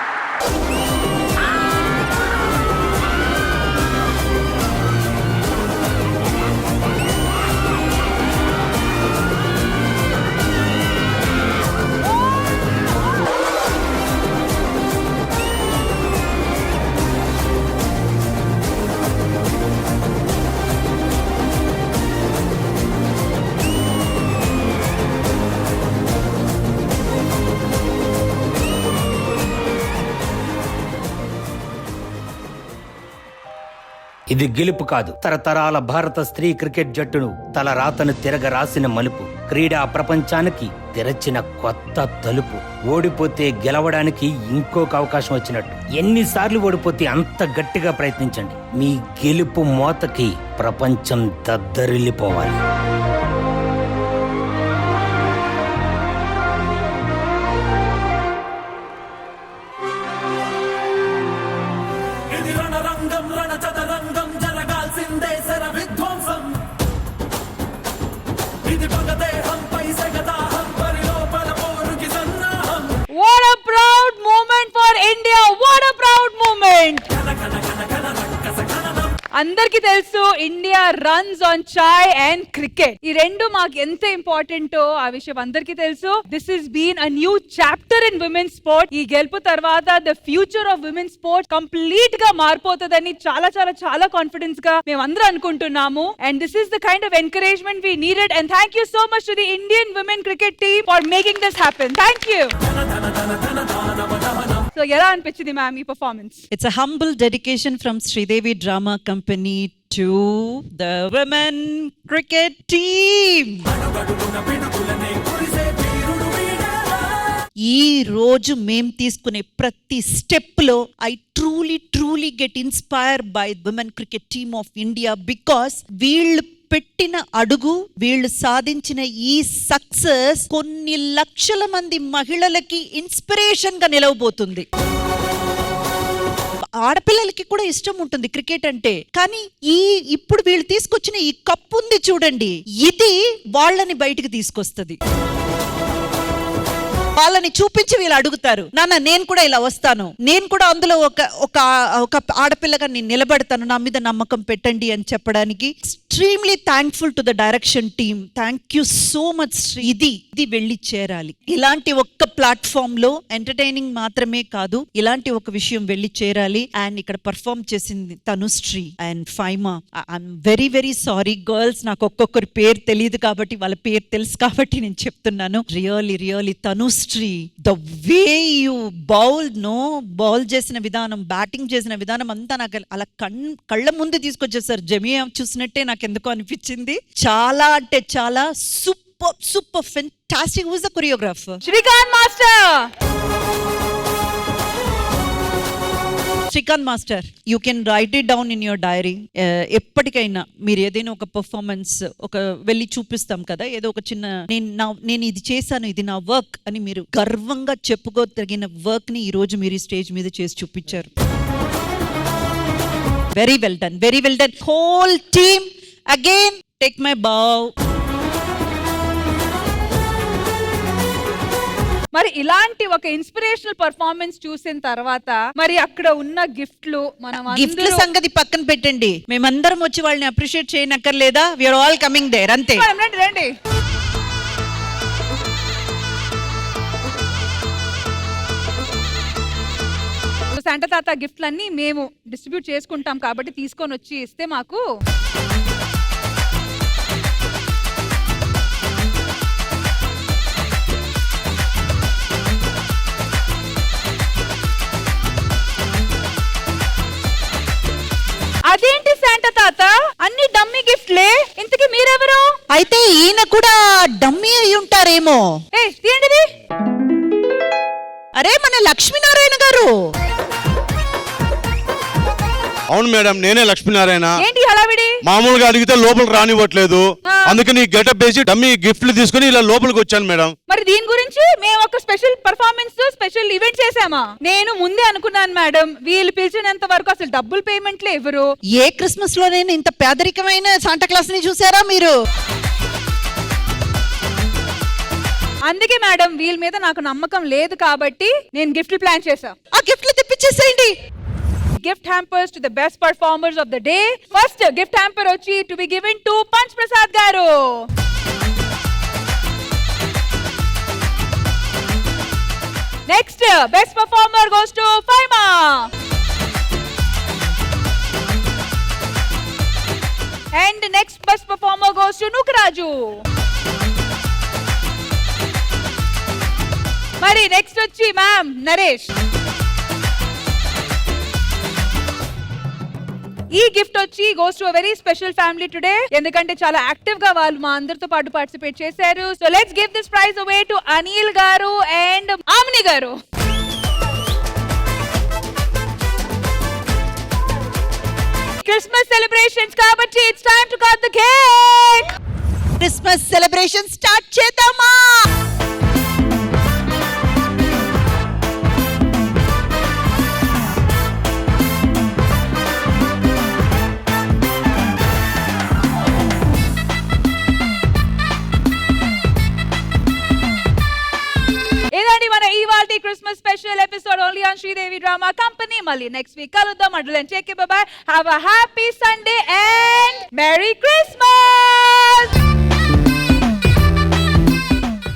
Speaker 17: ఇది గెలుపు కాదు, తరతరాల భారత స్త్రీ క్రికెట్ జట్టును తల రాతను తిరగ రాసిన మలుపు, క్రీడా ప్రపంచానికి తెరచిన కొత్త తలుపు. ఓడిపోతే గెలవడానికి ఇంకొక అవకాశం వచ్చినట్టు. ఎన్నిసార్లు ఓడిపోతే అంత గట్టిగా ప్రయత్నించండి. మీ గెలుపు మోతకి ప్రపంచం దద్దరిల్లిపోవాలి.
Speaker 3: ఇది రణరంగం రణచదరంగం జరగాల్సిందే శర విధ్వంసం. ఇది పగదేహంపై సగదాహం పరిలోపల పోరుకి సన్నాహం.
Speaker 2: What a proud moment for India! What a proud moment! అందరికి తెలుసు India runs on chai and cricket. ఈ రెండు మాకు ఎంత ఇంపార్టెంటో ఆ విషయం అందరికి తెలుసు. This is been a new chapter in women sport. ఈ గెలుపు తర్వాత the future of women sport complete గా మారిపోతుందని చాలా చాలా చాలా కాన్ఫిడెన్స్ గా మేము అందరూ అనుకుంటున్నాము. And this is the kind of encouragement we needed. And thank you so much to the Indian women cricket team for making this happen. Thank you. So ఎలా అనిపించింది మ్యామ్ ఈ performance?
Speaker 9: It's a humble dedication from Sridevi Drama Company to the women cricket team. ఈ రోజు మేం తీసుకునే ప్రతి స్టెప్ లో I truly get inspire by women cricket team of India, because వీళ్ళు పెట్టిన అడుగు, వీళ్ళు సాధించిన ఈ సక్సెస్ కొన్ని లక్షల మంది మహిళలకి ఇన్స్పిరేషన్ గా నిలవబోతుంది. ఆడపిల్లలకి కూడా ఇష్టం ఉంటుంది క్రికెట్ అంటే, కానీ ఇప్పుడు వీళ్ళు తీసుకొచ్చిన ఈ కప్ ఉంది చూడండి, ఇది వాళ్ళని బయటికి తీసుకొస్తుంది. వాళ్ళని చూపించి వీళ్ళు అడుగుతారు, నాన్న నేను కూడా ఇలా వస్తాను, నేను కూడా అందులో ఒక ఆడపిల్లగా నేను నిలబడతాను, నా మీద నమ్మకం పెట్టండి అని చెప్పడానికి extremely thankful to the direction team. Thank you so much. ఇది వెళ్ళి చేరాలి. ఇలాంటి ఒక్క ప్లాట్ఫామ్ లో ఎంటర్టైనింగ్ మాత్రమే కాదు, ఇలాంటి ఒక విషయం వెళ్ళి చేరాలి. అండ్ ఇక్కడ పర్ఫార్మ్ చేసింది Tanushree and Faima. I'm very very sorry girls, నాకు ఒక్కొక్కరి పేరు తెలియదు కాబట్టి, వాళ్ళ పేరు తెలుసు కాబట్టి నేను చెప్తున్నాను. Really Tanushree, the way you bowl చేసిన విధానం, బ్యాటింగ్ చేసిన విధానం అంతా నాకు అలా కళ్ళ ముందు తీసుకొచ్చేసారు. జమియా చూసినట్టే నాకు ఎందుకో అనిపించింది. చాలా అంటే చాలా super fantastic. Who is the choreographer?
Speaker 2: Srikanth master.
Speaker 9: Srikanth master, you can write it down in your diary. ఎప్పటికైనా మీరు ఏదైనా ఒక పర్ఫార్మెన్స్ వెళ్ళి చూపిస్తాం కదా, ఏదో ఒక చిన్న నేను ఇది చేశాను, ఇది నా వర్క్ అని మీరు గర్వంగా చెప్పుకోదగిన వర్క్ ని ఈ రోజు మీరు ఈ స్టేజ్ మీద చేసి చూపించారు. Very well done. Whole team again take my bow.
Speaker 2: మరి ఇలాంటి ఒక ఇన్స్పిరేషనల్ పర్ఫార్మెన్స్ చూసిన తర్వాత మరి అక్కడ ఉన్న గిఫ్ట్లు
Speaker 9: గిఫ్ట్ల సంగతి పక్కన పెట్టండి, మేమందరం వచ్చి వాళ్ళని అప్రిషియేట్ చేయనక్కర్లేదా? We are all coming there, అంతే.
Speaker 2: రండి. శాంటా తాత గిఫ్ట్లన్నీ మేము డిస్ట్రిబ్యూట్ చేసుకుంటాం కాబట్టి తీసుకొని వచ్చి ఇస్తే మాకు అదేంటి శాంటా తాత అన్ని డమ్మీ గిఫ్ట్లే, ఇంతకీ మీరెవరు?
Speaker 9: అయితే ఈయన కూడా డమ్మీ అయి ఉంటారేమో.
Speaker 2: తీయండి.
Speaker 9: అరే మన లక్ష్మీనారాయణ గారు.
Speaker 18: అవును మేడం, నేనే లక్ష్మీనారాయణ.
Speaker 2: ఏంటి హడావిడి?
Speaker 18: మామూలుగా అడిగితే లోపలికి రానివ్వట్లేదు, అందుకని గెటప్ వేసి డమ్మీ గిఫ్ట్లు తీసుకుని ఇలా లోపలికి వచ్చాను మేడం.
Speaker 2: మరి దీని గురించి మేము ఒక స్పెషల్ పర్ఫార్మెన్స్ స్పెషల్ ఈవెంట్ చేసామా? నేను ముందే అనుకున్నాను మేడం, వీళ్ళు పిలిచినంత వరకు అసలు డబ్బులు పేమెంట్లే ఇవ్వరు.
Speaker 9: ఏ క్రిస్మస్ లో నేను ఇంత పేదరికమైన శాంటా క్లాస్ ని చూసారా మీరు?
Speaker 2: అందుకే మేడం వీళ్ళ మీద నాకు నమ్మకం లేదు కాబట్టి నేను గిఫ్ట్ ప్లాన్ చేశా.
Speaker 9: ఆ గిఫ్ట్లు తెప్పించేసేయండి.
Speaker 2: Gift hampers to the best performers of the day. First gift hamper వచ్చి to be given to Panch Prasad garu. Next best performer goes to Faima. And next best performer goes to Nukraju. మరి నెక్స్ట్ వచ్చి మ్యామ్ నరేష్. ఈ గిఫ్ట్ వచ్చి goes to a very special family today, ఎందుకంటే చాలా యాక్టివ్ గా వాళ్ళు మా అందరితో పాటు పార్టిసిపేట్ చేశారు. So let's give this prize away to Anil garu and Amni garu. Christmas celebrations కాబట్టి it's time to cut the cake.
Speaker 9: Christmas celebration start చేద్దామా?
Speaker 2: ఇదండి మన ఇవాల్టి Christmas special episode only on Sridevi drama company. మళ్ళీ నెక్స్ట్ వీక్ కలుద్దాం. Until then take care, bye bye, have a happy Sunday and merry Christmas.